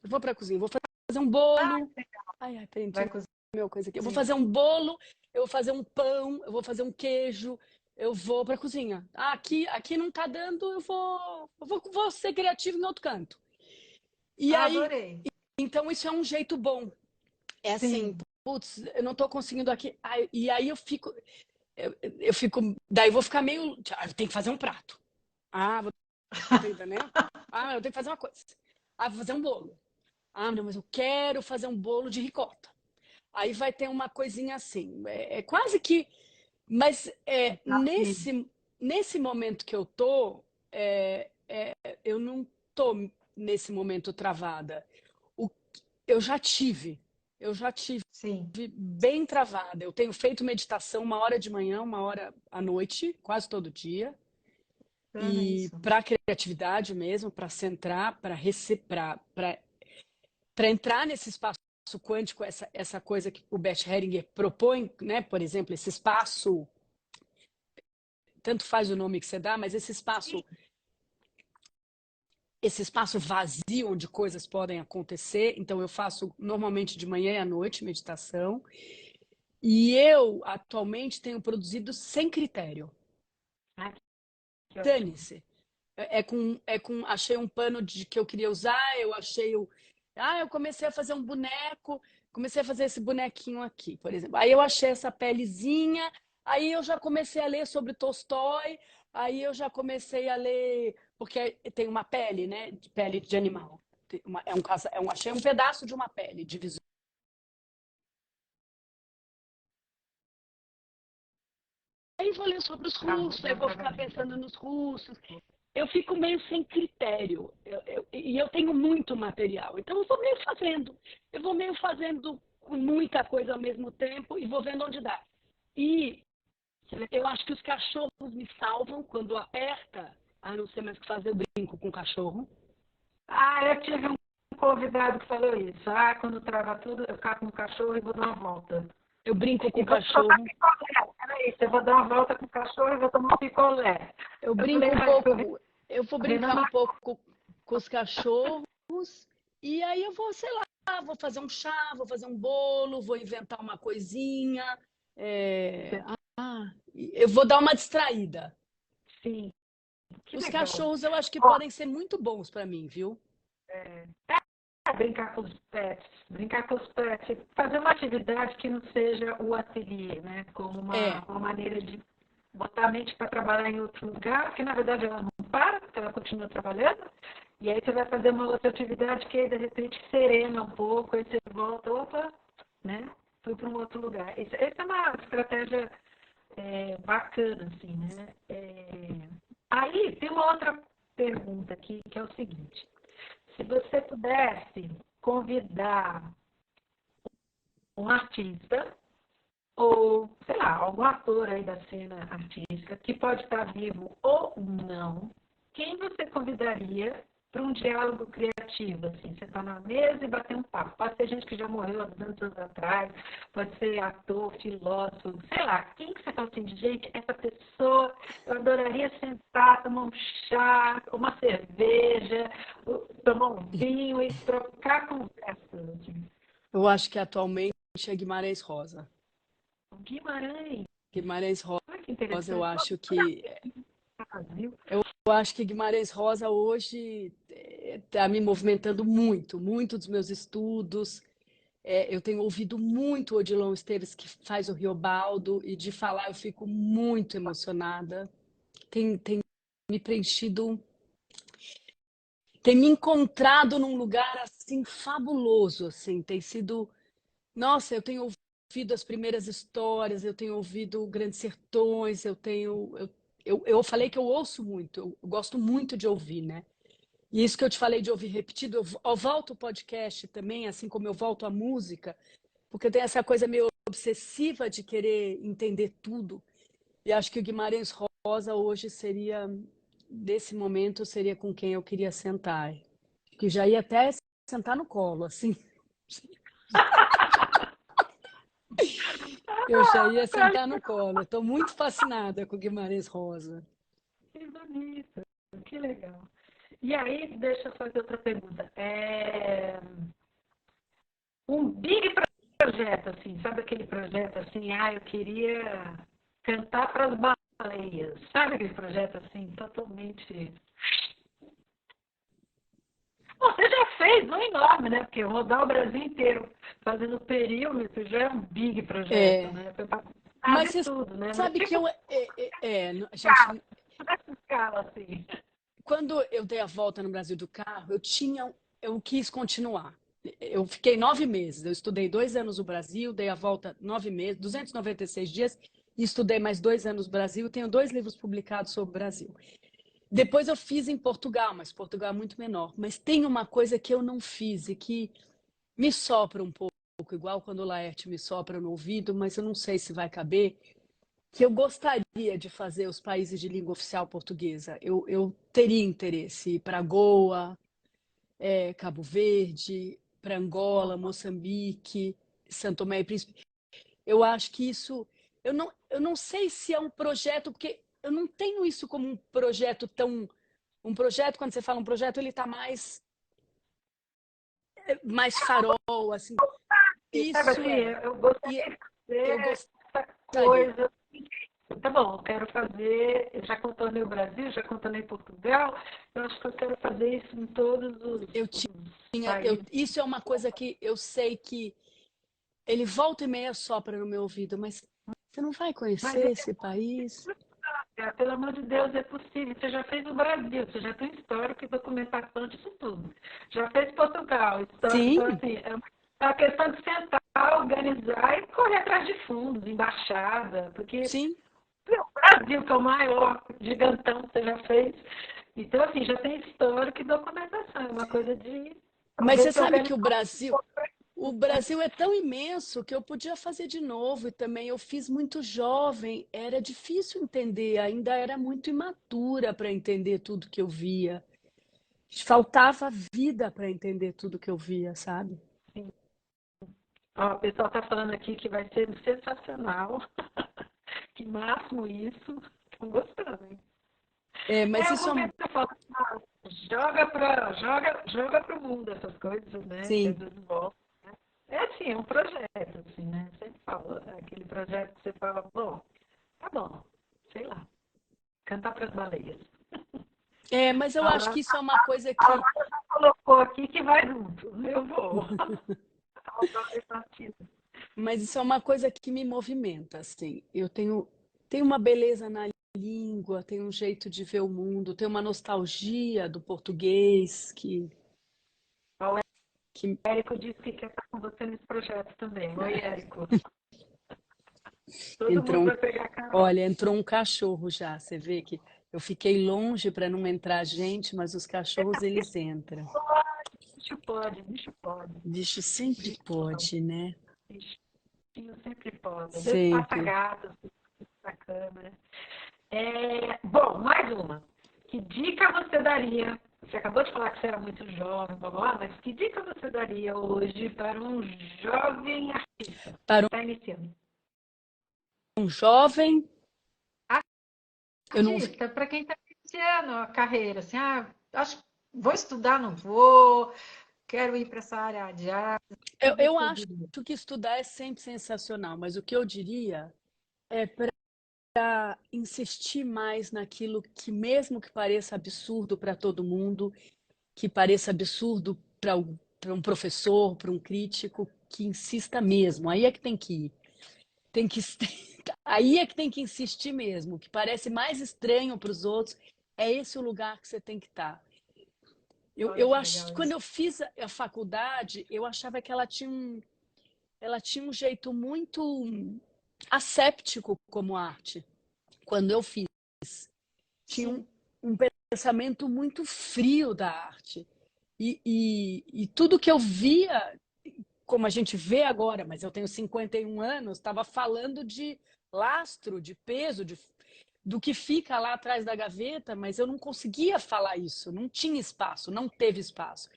Eu vou para a cozinha, vou fazer um Ah, bolo. Ai, vai aprendi meu coisa aqui. Eu vou cozinhar. fazer um bolo, eu vou fazer um pão, eu vou fazer um queijo, eu vou para a cozinha. Ah, aqui não tá dando, vou ser criativo em outro canto. E Ah, aí, adorei. então isso é um jeito bom. É assim, Sim. putz, eu não tô conseguindo aqui. E aí eu fico, daí eu vou ficar meio, tem que fazer um prato. Ah, vou Tá entendendo? Ah, eu tenho que fazer uma coisa. Ah, vou fazer um bolo. Ah, não, mas eu quero fazer um bolo de ricota. Aí vai ter uma coisinha assim. É quase que. Mas Desafio. nesse momento que eu tô, eu não tô nesse momento travada. O, eu já tive. Eu já tive Sim, bem travada. Eu tenho feito meditação 1 hora de manhã, 1 hora à noite, quase todo dia. bacana E isso. para criatividade mesmo, para centrar, para entrar nesse espaço quântico, essa coisa que o Bert Hellinger propõe, né? Por exemplo, esse espaço, tanto faz o nome que você dá, mas esse espaço vazio onde coisas podem acontecer. Então eu faço normalmente de manhã e à noite meditação. E eu atualmente tenho produzido sem critério. Ah, que ótimo. Dane-se. Achei um pano de que eu queria usar, eu comecei a fazer um boneco, comecei a fazer esse bonequinho aqui, por exemplo. Aí eu achei essa pelezinha, aí eu já comecei a ler sobre Tolstói, aí eu já comecei a ler, porque tem uma pele, né, de pele de animal. Achei um pedaço de uma pele, de visu- Aí vou ler sobre os russos, aí Dá vou para ficar valer. pensando nos russos. Eu fico meio sem critério. E eu tenho muito material. Então eu vou meio fazendo. Eu vou meio fazendo muita coisa ao mesmo tempo e vou vendo onde dá. E eu acho que os cachorros me salvam quando aperta. Ah, não sei mais o que fazer, eu brinco com o cachorro. Ah, eu tive um convidado que falou isso. Ah, quando trava tudo, eu ficar com o cachorro e vou dar uma volta. Eu brinco com E o vou tomar cachorro. picolé. Era isso, eu vou dar uma volta com o cachorro e vou tomar um picolé. Eu Eu falei, brinco um ah, eu tô pouco. Eu vou vendo brincar um uma... pouco com os cachorros. E aí eu vou, sei lá, vou fazer um chá, vou fazer um bolo, vou inventar uma coisinha. É, eu vou dar uma distraída. Sim, que Os legal. cachorros eu acho que Ó, podem ser muito bons para mim, viu? brincar com os pets, brincar com os pets, fazer uma atividade que não seja o ateliê, né? Como É, uma maneira de botar a mente para trabalhar em outro lugar, que na verdade ela não para, porque ela continua trabalhando, e aí você vai fazer uma outra atividade que aí de repente serena um pouco, aí você volta, opa, né? Fui para um outro lugar. Essa é uma estratégia bacana, assim, né? Aí tem uma outra pergunta aqui, que é o seguinte. Se você pudesse convidar um artista ou, sei lá, algum ator aí da cena artística, que pode estar vivo ou não, quem você convidaria para um diálogo criativo? Assim, você está na mesa e bater um papo. Pode ser gente que já morreu há 200 anos atrás, pode ser ator, filósofo, sei lá. Quem que você fala assim, gente, essa pessoa, eu adoraria sentar, tomar um chá, uma cerveja, tomar um vinho e trocar conversas. Assim. eu acho que atualmente é Guimarães Rosa. Guimarães, Guimarães olha que Rosa, eu interessante. acho que Brasil. eu acho que Guimarães Rosa hoje está me movimentando muito, muito dos meus estudos. Eu tenho ouvido muito o Odilon Esteves, que faz o Riobaldo, e de falar eu fico muito emocionada. Tem me preenchido, tem me encontrado num lugar assim fabuloso, assim, tem sido, nossa, eu tenho ouvido as primeiras histórias, eu tenho ouvido Grandes Sertões, eu falei que eu ouço muito, eu gosto muito de ouvir, né? E isso que eu te falei de ouvir repetido, eu volto o podcast também, assim como eu volto a música, porque tem essa coisa meio obsessiva de querer entender tudo. E acho que o Guimarães Rosa hoje seria, desse momento, seria com quem eu queria sentar. Que já ia até sentar no colo, assim. Eu já ia sentar no colo. Estou muito fascinada com o Guimarães Rosa. Que bonito, que legal. E aí, deixa eu fazer outra pergunta. Um big projeto, assim, sabe aquele projeto assim, eu queria cantar para as baleias. Sabe aquele projeto assim, totalmente. Bom, você já fez um enorme, né? Porque rodar o Brasil inteiro fazendo perímetro já é um big projeto, É, né? Foi para mas de você tudo, né? Mas sabe que tipo, a gente, nessa escala, assim. quando eu dei a volta no Brasil do carro, eu quis continuar. Eu fiquei 9 meses. Eu estudei 2 anos no Brasil, dei a volta 9 meses, 296 dias, e estudei mais 2 anos no Brasil. Tenho 2 livros publicados sobre o Brasil. Depois eu fiz em Portugal, mas Portugal é muito menor. Mas tem uma coisa que eu não fiz e que me sopra um pouco, igual quando o Laerte me sopra no ouvido, mas eu não sei se vai caber, que eu gostaria de fazer os países de língua oficial portuguesa. Eu teria interesse ir para Goa, Cabo Verde, para Angola, Moçambique, Santo Tomé e Príncipe. Eu acho que isso... eu não sei se é um projeto, porque eu não tenho isso como um projeto tão... Um projeto, quando você fala um projeto, ele está mais farol, assim. Sabe Isso assim, é. eu E gostaria de eu fazer essa gostaria. coisa. Tá bom, eu quero fazer, eu já contornei o Brasil, já contornei Portugal, eu acho que eu quero fazer isso em todos Eu os tinha, países. isso é uma coisa que eu sei que ele volta e meia sopra no meu ouvido, mas você não vai Mas, conhecer esse país? pelo amor de Deus, é possível. Você já fez o Brasil, você já tem histórico e documentação disso tudo. Já fez Portugal, histórico. Então, Sim, assim, é uma questão de sentar, organizar e correr atrás de fundos, embaixada, porque sim. o Brasil, que é o maior, gigantão que você já fez. Então, assim, já tem histórico e documentação. É uma coisa de Mas você talvez se sabe que organizar. o Brasil é tão imenso que eu podia fazer de novo e também eu fiz muito jovem, era difícil entender, ainda era muito imatura para entender tudo que eu via. Faltava vida para entender tudo que eu via, sabe? Assim. Ó, o pessoal está falando aqui que vai ser sensacional. Que máximo isso. Estão gostando, hein? Mas Eu isso vou é ver se eu falo. Joga pro mundo essas coisas, né? Que às sim. vezes volta. É assim, é um projeto, assim, né? Sempre falo, aquele projeto que você fala, bom, tá bom, sei lá, cantar para as baleias. Mas eu A acho Laura que isso é uma coisa que já colocou aqui que vai junto. Eu vou. Mas isso é uma coisa que me movimenta, assim. Eu tenho uma beleza na língua, tenho um jeito de ver o mundo, tenho uma nostalgia do português O que Érico disse que quer estar com você nesse projeto também. Oi, Érico. Todo entrou mundo um, vai pegar a Carol. olha, entrou um cachorro já. Você vê que eu fiquei longe para não entrar gente, mas os cachorros eles entram. Bicho pode, bicho pode. Bicho sempre Bicho pode, pode, né? bichinho sempre pode. Às vezes passa Sempre. gato na câmera. Bom, mais uma. Que dica você daria? Você acabou de falar que você era muito jovem, blá, blá, blá, mas que dica você daria hoje para um jovem artista que Para está iniciando? um jovem, eu não, Artista, para quem está iniciando a carreira, assim, acho, vou estudar, não vou, quero ir para essa área de arte, o que eu você acho diria? que estudar é sempre sensacional, mas o que eu diria é insistir mais naquilo que, mesmo que pareça absurdo para todo mundo, que pareça absurdo para um professor, para um crítico, que insista mesmo. Aí é que tem que ir. Tem que, aí é que tem que insistir mesmo. O que parece mais estranho para os outros, é esse o lugar que você tem que estar. Olha Eu que acho, legal quando isso. eu fiz a faculdade, eu achava que ela tinha um jeito muito asséptico como arte. Quando eu fiz, tinha Sim, um pensamento muito frio da arte. E tudo que eu via, como a gente vê agora, mas eu tenho 51 anos, estava falando de lastro, de peso, do que fica lá atrás da gaveta, mas eu não conseguia falar isso, não tinha espaço, não teve espaço.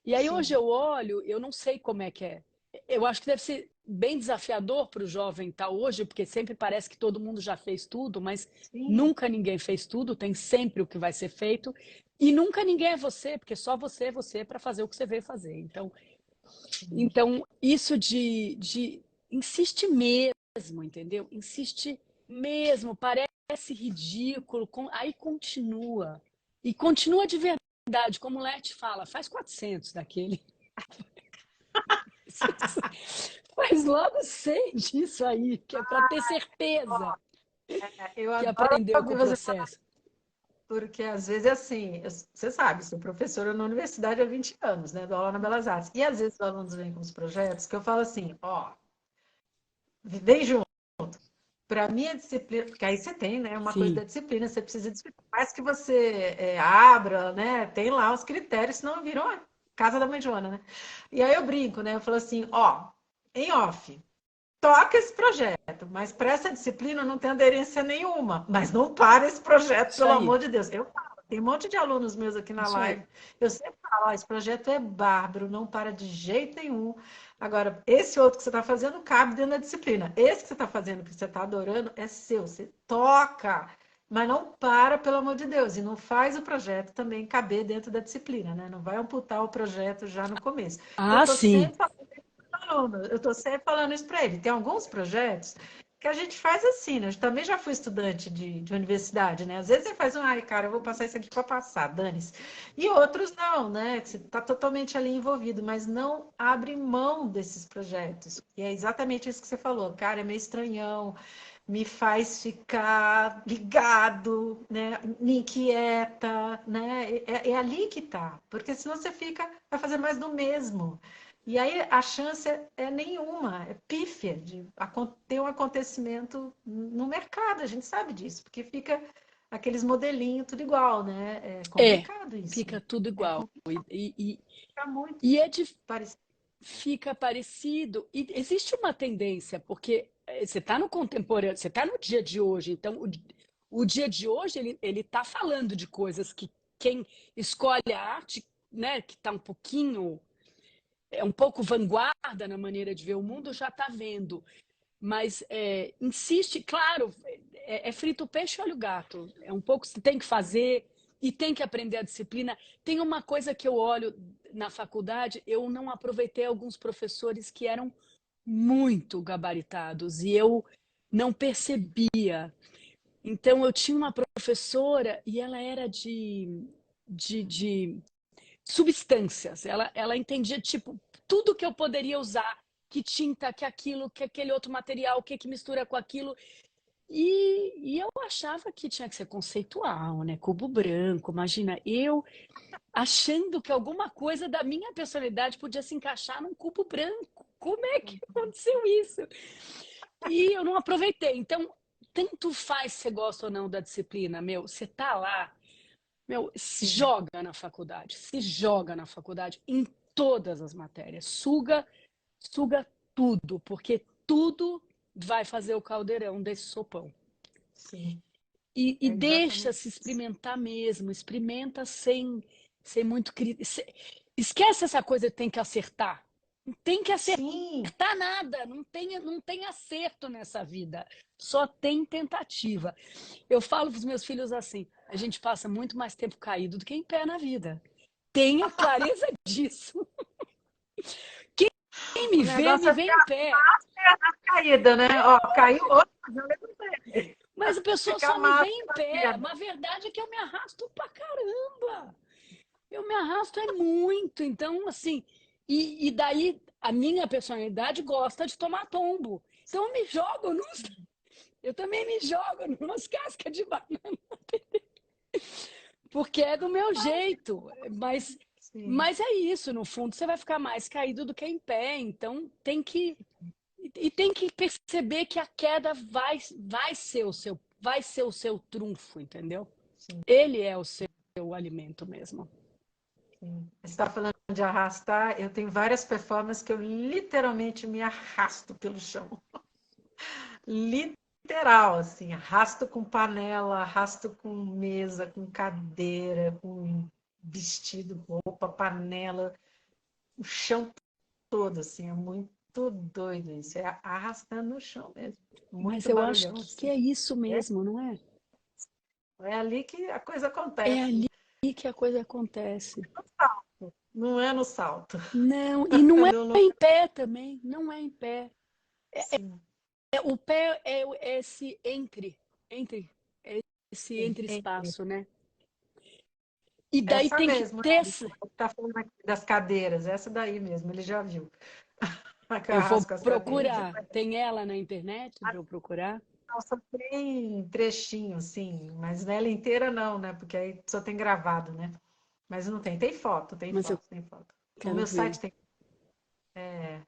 E aí hoje sim, eu olho, eu não sei como é que é. Eu acho que deve ser bem desafiador para o jovem estar hoje, porque sempre parece que todo mundo já fez tudo, mas sim. nunca ninguém fez tudo, tem sempre o que vai ser feito, e nunca ninguém é você, porque só você é você para fazer o que você veio fazer. Então isso de insiste mesmo, entendeu? Insiste mesmo, parece ridículo, aí continua. E continua de verdade, como o Lete fala, faz 400 daquele. Faz logo 100 disso aí, que é para ter certeza Eu que adoro aprendeu com ouvir o você falar. processo. Porque às vezes é assim, você sabe, sou professora na universidade há 20 anos, né? Dou aula na Belas Artes. E às vezes os alunos vêm com os projetos que eu falo assim, ó, vem junto. Para mim, a disciplina, porque aí você tem, né, uma coisa da Sim, disciplina, você precisa de mais que você abra, né, tem lá os critérios, senão viram a casa da mãe Joana, né? E aí eu brinco, né, eu falo assim, ó, em off, toca esse projeto, mas para essa disciplina não tem aderência nenhuma, mas não para esse projeto, isso pelo aí, amor de Deus. Eu falo, tem um monte de alunos meus aqui na isso aí. live, eu sempre falo, ó, esse projeto é bárbaro, não para de jeito nenhum. Agora, esse outro que você está fazendo cabe dentro da disciplina. Esse que você está fazendo, que você está adorando, é seu, você toca, mas não para, pelo amor de Deus, e não faz o projeto também caber dentro da disciplina, né? Não vai amputar o projeto já no começo. Eu Ah, estou sim. sempre aluno, eu estou sempre falando isso para ele. Tem alguns projetos que a gente faz assim, né? Eu também já fui estudante de universidade, né? Às vezes você faz um, ai, cara, eu vou passar isso aqui para passar, dane-se. E outros não, né? Que você está totalmente ali envolvido, mas não abre mão desses projetos. E é exatamente isso que você falou, cara, é meio estranhão, me faz ficar ligado, né? Me inquieta, né? É ali que tá, porque senão você fica, vai fazer mais do mesmo. E aí a chance é nenhuma, é pífia de ter um acontecimento no mercado, a gente sabe disso, porque fica aqueles modelinhos tudo igual, né? É É, complicado isso. fica tudo É igual. complicado, fica muito E parecido. fica parecido. E existe uma tendência, porque você está no contemporâneo, você está no dia de hoje, então o dia de hoje ele está falando de coisas que quem escolhe a arte, né, que está um pouquinho, é um pouco vanguarda na maneira de ver o mundo, já está vendo. Mas insiste, claro, é frito o peixe e olha o gato. É um pouco, você tem que fazer e tem que aprender a disciplina. Tem uma coisa que eu olho na faculdade, eu não aproveitei alguns professores que eram muito gabaritados e eu não percebia. Então, eu tinha uma professora e ela era de substâncias. Ela entendia, tipo, tudo que eu poderia usar, que tinta, que aquilo, que aquele outro material, o que, que mistura com aquilo. E eu achava que tinha que ser conceitual, né? Cubo branco. Imagina, eu achando que alguma coisa da minha personalidade podia se encaixar num cubo branco. Como é que aconteceu isso? E eu não aproveitei. Então, tanto faz se você gosta ou não da disciplina, meu, você tá lá, meu, Sim, se joga na faculdade em todas as matérias, suga tudo, porque tudo vai fazer o caldeirão desse sopão. sim, E é deixa exatamente se isso. experimentar mesmo, experimenta sem muito esquece essa coisa de tem que acertar. Não tem que Sim, acertar nada, não tem acerto nessa vida, só tem tentativa. Eu falo para os meus filhos assim: a gente passa muito mais tempo caído do que em pé na vida. Tenha clareza disso. Quem o me negócio é vê ter em pé. a caída, né? Ó, caiu outro, mas eu levantei. Mas a pessoa Fica só me vê massa em na pé. queda. Mas a verdade é que eu me arrasto pra caramba. Eu me arrasto é muito. Então, assim, e daí a minha personalidade gosta de tomar tombo. Então eu também me jogo numas cascas de banana, porque é do meu jeito. Sim, Mas é isso, no fundo, você vai ficar mais caído do que em pé. Então tem que perceber que a queda vai ser o seu trunfo, entendeu? sim, Ele é o seu alimento mesmo. sim. Você está falando de arrastar, eu tenho várias performances que eu literalmente me arrasto pelo chão. Literal, assim, arrasto com panela, arrasto com mesa, com cadeira, com vestido, roupa, panela, o chão todo, assim, é muito doido isso, é arrastando no chão mesmo, Mas muito eu acho barulhão, que assim. é isso É, mesmo, não é? é ali que a coisa É acontece, ali que a coisa acontece. não é no salto. Não, e não é No, no, em pé também, não é em pé. sim, O pé é entre, é esse sim, entre entre. espaço, né? E daí Essa tem que mesmo, ter. tá falando aqui das cadeiras, essa daí mesmo, ele já viu. A Eu vou carrasco as cadeiras. procurar. Tem ela na internet para eu procurar? só tem trechinho, sim, mas nela inteira não, né? Porque aí só tem gravado, né? Mas não tem. Tem foto, tem mas eu foto, tem foto. No quero meu ver. site tem. É,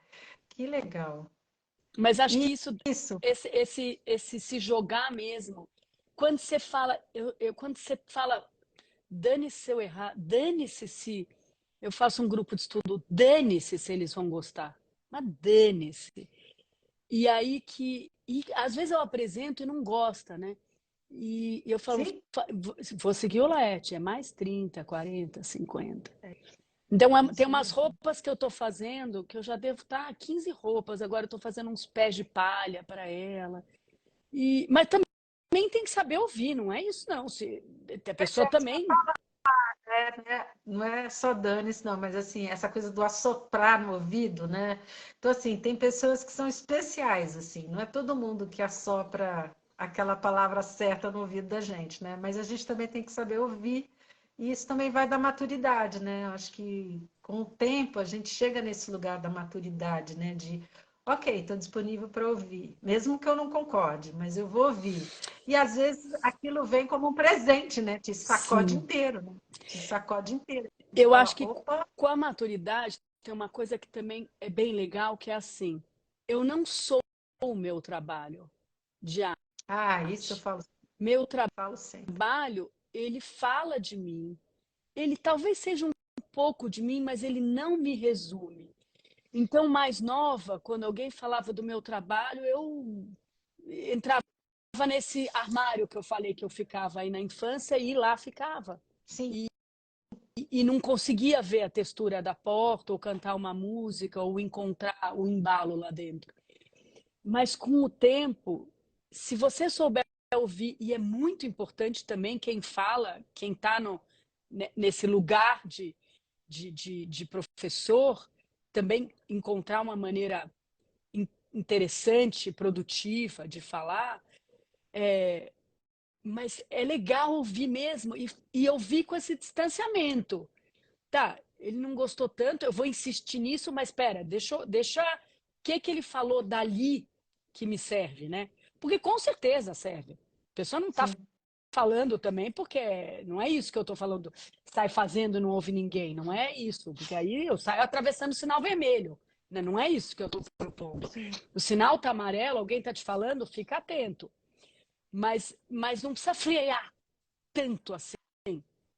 que legal. Mas acho que E isso, isso, esse se jogar mesmo, quando você fala, quando você fala, dane-se se eu errar, dane-se se eu faço um grupo de estudo, dane-se se eles vão gostar, mas dane-se. E aí que, e às vezes eu apresento e não gosta, né? E eu falo, sim, vou seguir o Laerte, é mais 30, 40, 50. Então, tem isso umas mesmo. roupas que eu estou fazendo, que eu já devo estar 15 roupas, agora eu estou fazendo uns pés de palha para ela. Mas também tem que saber ouvir, não é isso não. A pessoa também, Né? Não é só dane-se, não, mas assim, essa coisa do assoprar no ouvido, né? Então, assim, tem pessoas que são especiais, assim, não é todo mundo que assopra aquela palavra certa no ouvido da gente, né? Mas a gente também tem que saber ouvir, e isso também vai da maturidade, né? Eu acho que com o tempo a gente chega nesse lugar da maturidade, né? De, ok, estou disponível para ouvir, mesmo que eu não concorde, mas eu vou ouvir. E às vezes aquilo vem como um presente, né? Te sacode sim. inteiro, né? Te sacode inteiro. Você Eu fala, acho que opa, com a maturidade tem uma coisa que também é bem legal, que é assim, eu não sou o meu trabalho de isso eu arte. falo, Meu falo sempre. trabalho, ele fala de mim. Ele talvez seja um pouco de mim, mas ele não me resume. Então, mais nova, quando alguém falava do meu trabalho, eu entrava nesse armário que eu falei que eu ficava aí na infância e lá ficava. Sim, E não conseguia ver a textura da porta, ou cantar uma música, ou encontrar o embalo lá dentro. Mas com o tempo, se você souber ouvir, e é muito importante também quem fala, quem está nesse lugar de professor, também encontrar uma maneira interessante, produtiva de falar, mas é legal ouvir mesmo e ouvir com esse distanciamento. Tá, ele não gostou tanto, eu vou insistir nisso, mas espera, deixa o que ele falou dali que me serve, né? Porque com certeza serve. A pessoa não está sim, falando também porque não é isso que eu estou falando, sai fazendo e não ouve ninguém, não é isso, porque aí eu saio atravessando o sinal vermelho, né? Não é isso que eu estou propondo. sim, O sinal está amarelo, alguém está te falando, fica atento, mas não precisa frear tanto assim.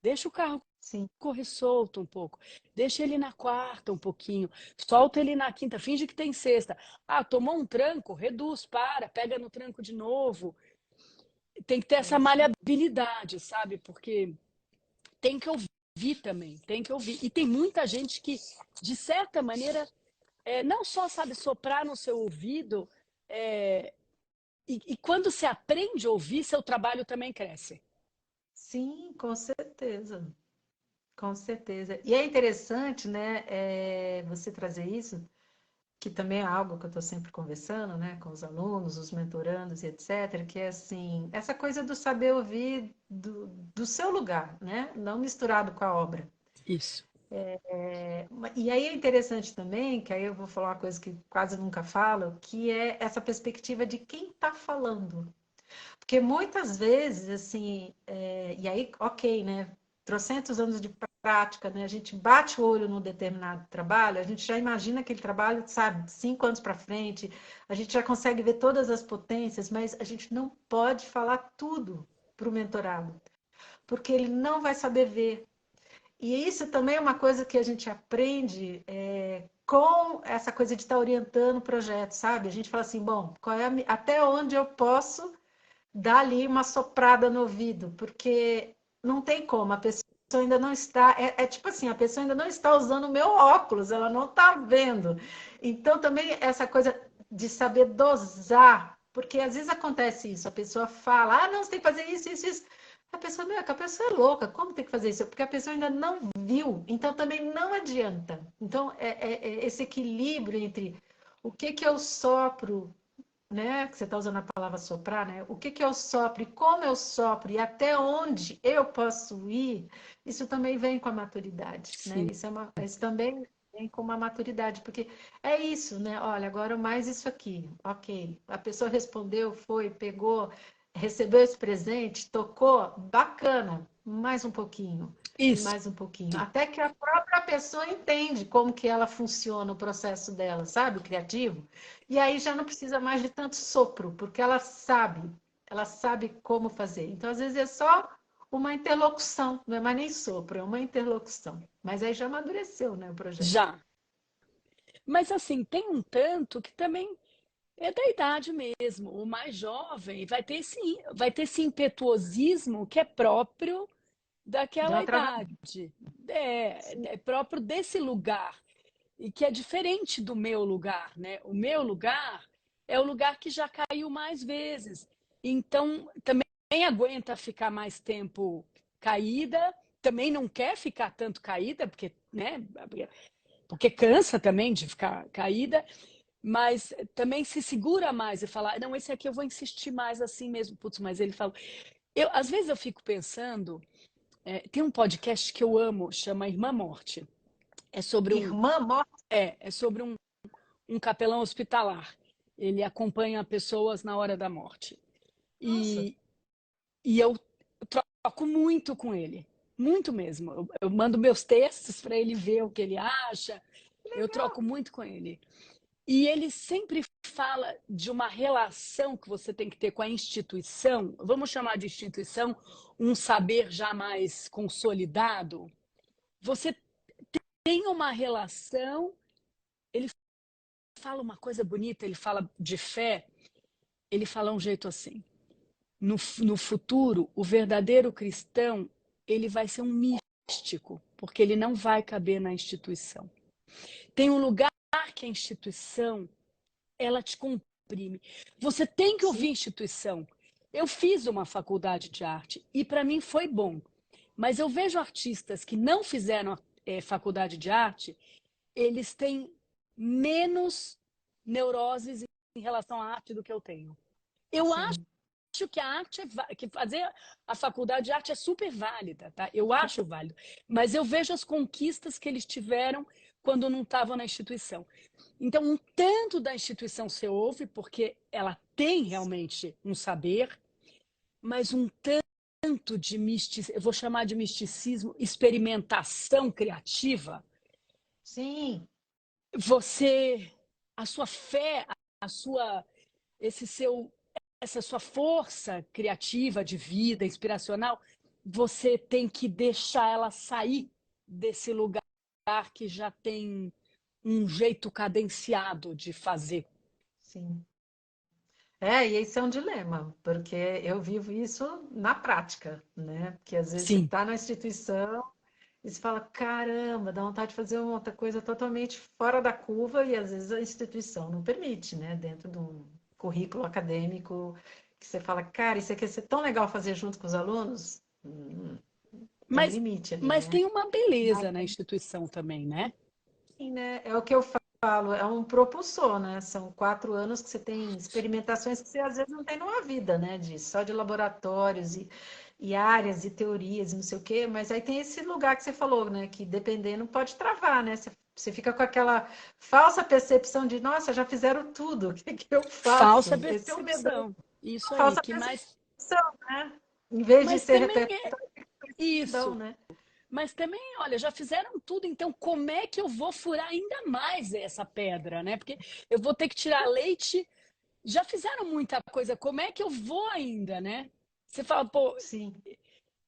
Deixa o carro sim. corre solto um pouco. Deixa ele na quarta um pouquinho. Solta ele na quinta. Finge que tem sexta. Ah, tomou um tranco? Reduz, pega no tranco de novo. Tem que ter É essa isso mesmo. maleabilidade, sabe? Porque tem que ouvir também. Tem que ouvir. E tem muita gente que, de certa maneira, não só sabe soprar no seu ouvido, é, e quando você aprende a ouvir, seu trabalho também cresce. Sim, com certeza. Com certeza. E é interessante, né, você trazer isso, que também é algo que eu estou sempre conversando, né, com os alunos, os mentorandos e etc., que é assim, essa coisa do saber ouvir do seu lugar, né, não misturado com a obra. Isso. E aí é interessante também, que aí eu vou falar uma coisa que quase nunca falo, que é essa perspectiva de quem está falando. Porque muitas vezes, assim, e aí, ok, né? Trocentos anos de prática, né? A gente bate o olho num determinado trabalho, a gente já imagina aquele trabalho, sabe, 5 anos para frente, a gente já consegue ver todas as potências, mas a gente não pode falar tudo para o mentorado, porque ele não vai saber ver. E isso também é uma coisa que a gente aprende com essa coisa de estar orientando o projeto, sabe? A gente fala assim, bom, até onde eu posso dar ali uma soprada no ouvido, porque não tem como, a pessoa ainda não está, é tipo assim, a pessoa ainda não está usando o meu óculos, ela não está vendo. Então também essa coisa de saber dosar, porque às vezes acontece isso, a pessoa fala, não, você tem que fazer isso, isso, isso. A pessoa, meu, a pessoa é louca, como tem que fazer isso? Porque a pessoa ainda não viu, então também não adianta. Então, é esse equilíbrio entre o que que eu sopro, né? Que você está usando a palavra soprar, né? O que que eu sopro e como eu sopro e até onde eu posso ir, isso também vem com a maturidade, né? Sim. Isso também vem com uma maturidade, porque é isso, né? Olha, agora mais isso aqui, ok. A pessoa respondeu, foi, pegou, recebeu esse presente, tocou, bacana, mais um pouquinho, e Isso. mais um pouquinho. Até que a própria pessoa entende como que ela funciona, o processo dela, sabe? O criativo. E aí já não precisa mais de tanto sopro, porque ela sabe como fazer. Então, às vezes, é só uma interlocução, não é mais nem sopro, é uma interlocução. Mas aí já amadureceu, né, o projeto. Já. Mas assim, tem um tanto que também é da idade mesmo. O mais jovem vai ter esse impetuosismo que é próprio De daquela uma travada. idade. É próprio desse lugar. E que é diferente do meu lugar, né? O meu lugar é o lugar que já caiu mais vezes. Então, também aguenta ficar mais tempo caída, também não quer ficar tanto caída, porque, né? Porque cansa também de ficar caída, mas também se segura mais e fala, não, esse aqui eu vou insistir mais assim mesmo. Putz, mas ele falou. Às vezes eu fico pensando, tem um podcast que eu amo, chama Irmã Morte. É sobre um, Irmã morta. é sobre um capelão hospitalar. Ele acompanha pessoas na hora da morte. Nossa, E, e eu troco muito com ele. Muito mesmo. Eu mando meus textos para ele ver o que ele acha. que Eu legal. troco muito com ele. E ele sempre fala de uma relação que você tem que ter com a instituição, vamos chamar de instituição, um saber já mais consolidado. Você tem uma relação, ele fala uma coisa bonita, ele fala de fé, ele fala um jeito assim. No futuro, o verdadeiro cristão, ele vai ser um místico, porque ele não vai caber na instituição. Tem um lugar que a instituição ela te comprime. Você tem que ouvir Sim, instituição. Eu fiz uma faculdade de arte e para mim foi bom, mas eu vejo artistas que não fizeram faculdade de arte, eles têm menos neuroses em relação à arte do que eu tenho. Eu acho sim. que a arte que fazer a faculdade de arte é super válida, tá? Eu acho válido, mas eu vejo as conquistas que eles tiveram quando não estavam na instituição. Então, um tanto da instituição se ouve, porque ela tem realmente um saber, mas um tanto de misticismo, eu vou chamar de misticismo, experimentação criativa, Sim, você, a sua fé, a sua, esse seu, essa sua força criativa de vida, inspiracional, você tem que deixar ela sair desse lugar que já tem um jeito cadenciado de fazer. sim. É, e esse é um dilema, porque eu vivo isso na prática, né? Porque às vezes você Sim, está na instituição e você fala, caramba, dá vontade de fazer uma outra coisa totalmente fora da curva, e às vezes a instituição não permite, né? Dentro de um currículo acadêmico, que você fala, cara, isso aqui ia ser tão legal fazer junto com os alunos. Tem mas, limite ali, mas né? tem uma beleza na instituição também, né? Sim, né? É o que eu falo, é um propulsor, né? São 4 anos que você tem experimentações que você às vezes não tem numa vida, né? Só de laboratórios e áreas e teorias e não sei o quê, mas aí tem esse lugar que você falou, né? Que dependendo pode travar, né? Você fica com aquela falsa percepção de, nossa, já fizeram tudo, o que que eu Falsa faço? Esse é o medo, percepção. Isso a aí, falsa que mais. percepção, né? Em vez de Mas ser também é repertório, não, isso. né? Mas também, olha, já fizeram tudo, então como é que eu vou furar ainda mais essa pedra, né? Porque eu vou ter que tirar leite. Já fizeram muita coisa, como é que eu vou ainda, né? Você fala, pô, Sim.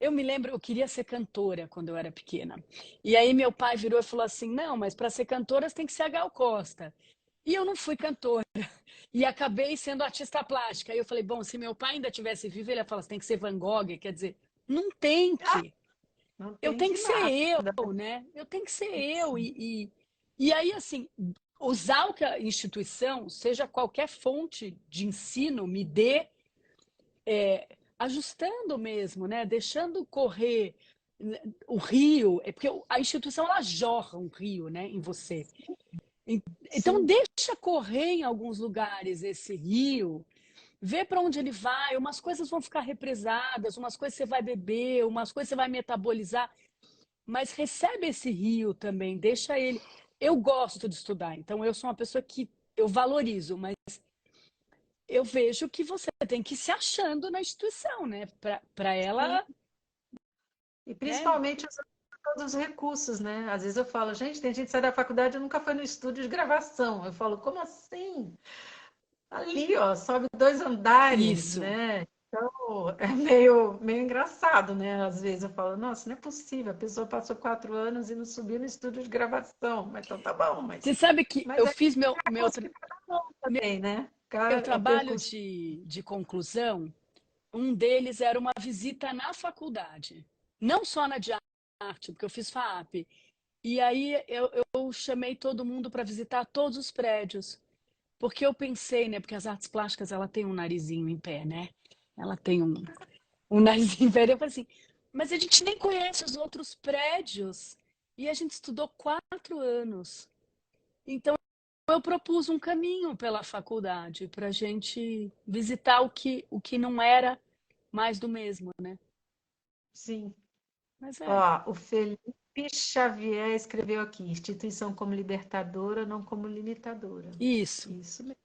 eu me lembro, eu queria ser cantora quando eu era pequena. E aí meu pai virou e falou assim: não, mas para ser cantora você tem que ser a Gal Costa. E eu não fui cantora. E acabei sendo artista plástica. Aí eu falei: bom, se meu pai ainda tivesse vivo, ele ia falar: você tem que ser Van Gogh. Quer dizer, não tem Ah, que. não Eu tem tenho que que ser nada. eu, né? Eu tenho que ser eu. E aí, assim, usar o que a instituição, seja qualquer fonte de ensino, me dê ajustando mesmo, né? Deixando correr o rio, é porque a instituição ela jorra um rio, né, em você. Então Sim. deixa correr em alguns lugares esse rio, vê para onde ele vai. Umas coisas vão ficar represadas, umas coisas você vai beber, umas coisas você vai metabolizar, mas recebe esse rio também, deixa ele. eu gosto de estudar, então eu sou uma pessoa que eu valorizo, mas eu vejo que você tem que ir se achando na instituição, né? Para Sim. ela, E né? principalmente usando todos os recursos, né? Às vezes eu falo, gente, tem gente que sai da faculdade e nunca foi no estúdio de gravação. Eu falo, como assim? Ali, ó, sobe 2 andares, Isso. né? Então, é meio engraçado, né? Às vezes eu falo, nossa, não é possível, a pessoa passou 4 anos e não subiu no estúdio de gravação. Mas então tá bom, Você sabe que mas eu é fiz percurso de cada um também, né? meu É o trabalho percurso. de conclusão, um deles era uma visita na faculdade, não só na de arte, porque eu fiz FAP. E aí eu chamei todo mundo para visitar todos os prédios, porque eu pensei, né? Porque as artes plásticas ela tem um narizinho em pé, né? Ela tem um narizinho em pé. Eu falei assim, mas a gente nem conhece os outros prédios e a gente estudou 4 anos. Então eu propus um caminho pela faculdade para a gente visitar o que não era mais do mesmo, né? Sim. Mas é Ó, o Felipe Xavier escreveu aqui, instituição como libertadora, não como limitadora. isso. Isso mesmo.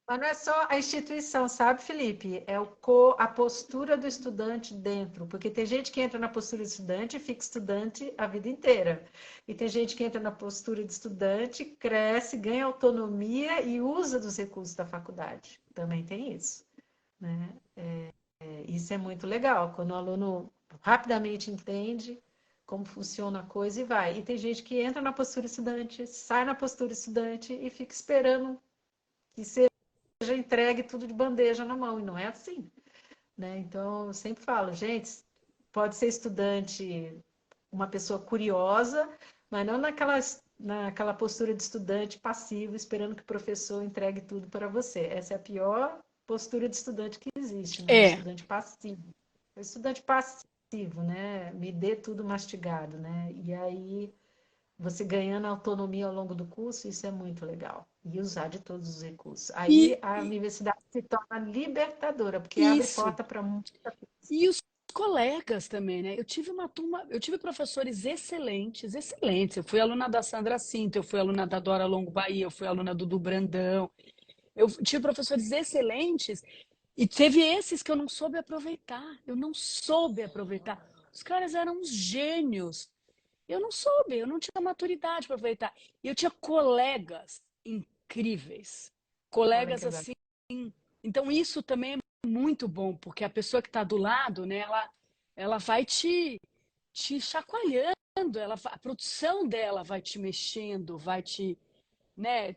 Mas não é só a instituição, sabe, Felipe? É a postura do estudante dentro, porque tem gente que entra na postura de estudante e fica estudante a vida inteira. E tem gente que entra na postura de estudante, cresce, ganha autonomia e usa dos recursos da faculdade. Também tem isso, né? Isso é muito legal, quando o aluno rapidamente entende como funciona a coisa e vai. E tem gente que entra na postura estudante, sai na postura estudante e fica esperando que seja entregue tudo de bandeja na mão, e não é assim, né? Então, eu sempre falo, gente, pode ser estudante, uma pessoa curiosa, mas não naquela postura de estudante passivo, esperando que o professor entregue tudo para você. Essa é a pior postura de estudante que existe, né? O É. estudante passivo. O estudante passivo, né? Me dê tudo mastigado, né? E aí você ganhando autonomia ao longo do curso, isso é muito legal. E usar de todos os recursos. Aí E, a universidade se torna libertadora, porque abre isso. porta para muita coisa. E os colegas também, né? Eu tive uma turma, eu tive professores excelentes, excelentes. Eu fui aluna da Sandra Cinto, eu fui aluna da Dora Longo Bahia, eu fui aluna do Brandão. Eu tive professores excelentes e teve esses que eu não soube aproveitar. Eu não soube aproveitar. Os caras eram uns gênios. Eu não soube, eu não tinha maturidade para aproveitar. E eu tinha colegas incríveis. Olha Colegas que legal. assim. Então isso também é muito bom, porque a pessoa que está do lado, né, ela vai te chacoalhando, a produção dela vai te mexendo, vai te, né,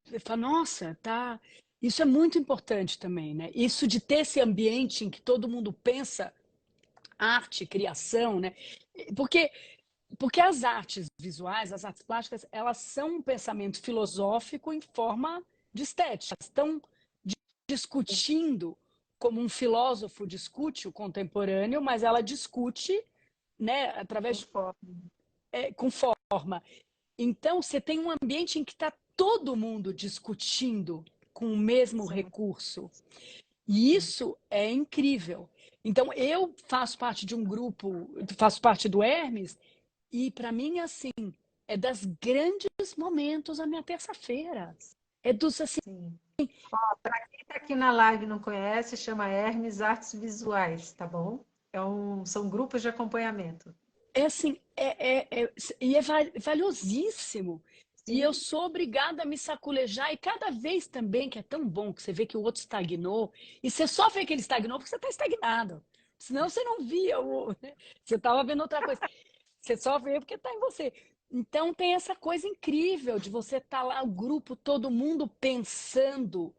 você fala, nossa, tá. Isso é muito importante também, né? Isso de ter esse ambiente em que todo mundo pensa arte, criação, né? Porque porque as artes visuais, as artes plásticas, elas são um pensamento filosófico em forma de estética. Estão discutindo como um filósofo discute o contemporâneo, mas ela discute, né, através Conforme. com forma. Então você tem um ambiente em que está todo mundo discutindo com o mesmo Isso é muito recurso. E isso é incrível. Então eu faço parte de um grupo, faço parte do Hermes, e para mim, assim, é das grandes momentos a minha terça-feira. É dos assim, assim. Quem está aqui na live e não conhece, chama Hermes Artes Visuais, tá bom? São grupos de acompanhamento. é assim, e é valiosíssimo. E eu Sim, sou obrigada a me saculejar, e cada vez também, que é tão bom que você vê que o outro estagnou, e você só vê que ele estagnou porque você está estagnado. Senão você não via né? Você estava vendo outra coisa. Você só vê porque está em você. Então tem essa coisa incrível de você estar lá, o grupo, todo mundo pensando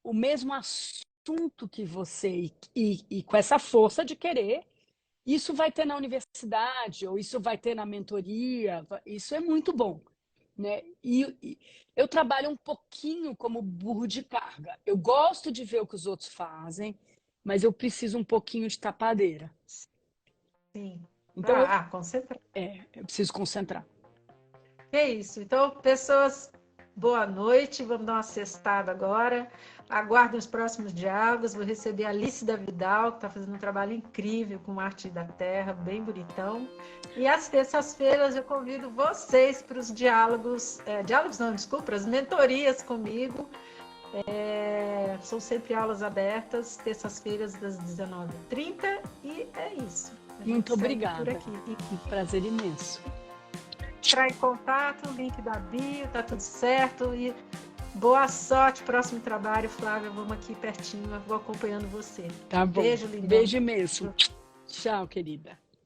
o mesmo assunto que você, e com essa força de querer. Isso vai ter na universidade, ou isso vai ter na mentoria, isso é muito bom. Né? E eu trabalho um pouquinho como burro de carga. Eu gosto de ver o que os outros fazem, mas eu preciso um pouquinho de tapadeira. sim. Então Ah, concentrar. eu preciso concentrar. É isso. Então, pessoas boa noite. Vamos dar uma sextada agora. Aguardem os próximos diálogos. Vou receber a Alice da Vidal, que está fazendo um trabalho incrível com Arte da Terra, bem bonitão. E às terças-feiras eu convido vocês para os diálogos, diálogos não, desculpa, as mentorias comigo. São sempre aulas abertas, terças-feiras das 19h30, e é isso. Muito obrigada. Por aqui. Um prazer imenso. Entrar em contato, link da bio, tá tudo certo. E boa sorte, próximo trabalho, Flávia. Vamos aqui pertinho, vou acompanhando você. Tá bom. Beijo, linda. Beijo imenso. Tchau, querida.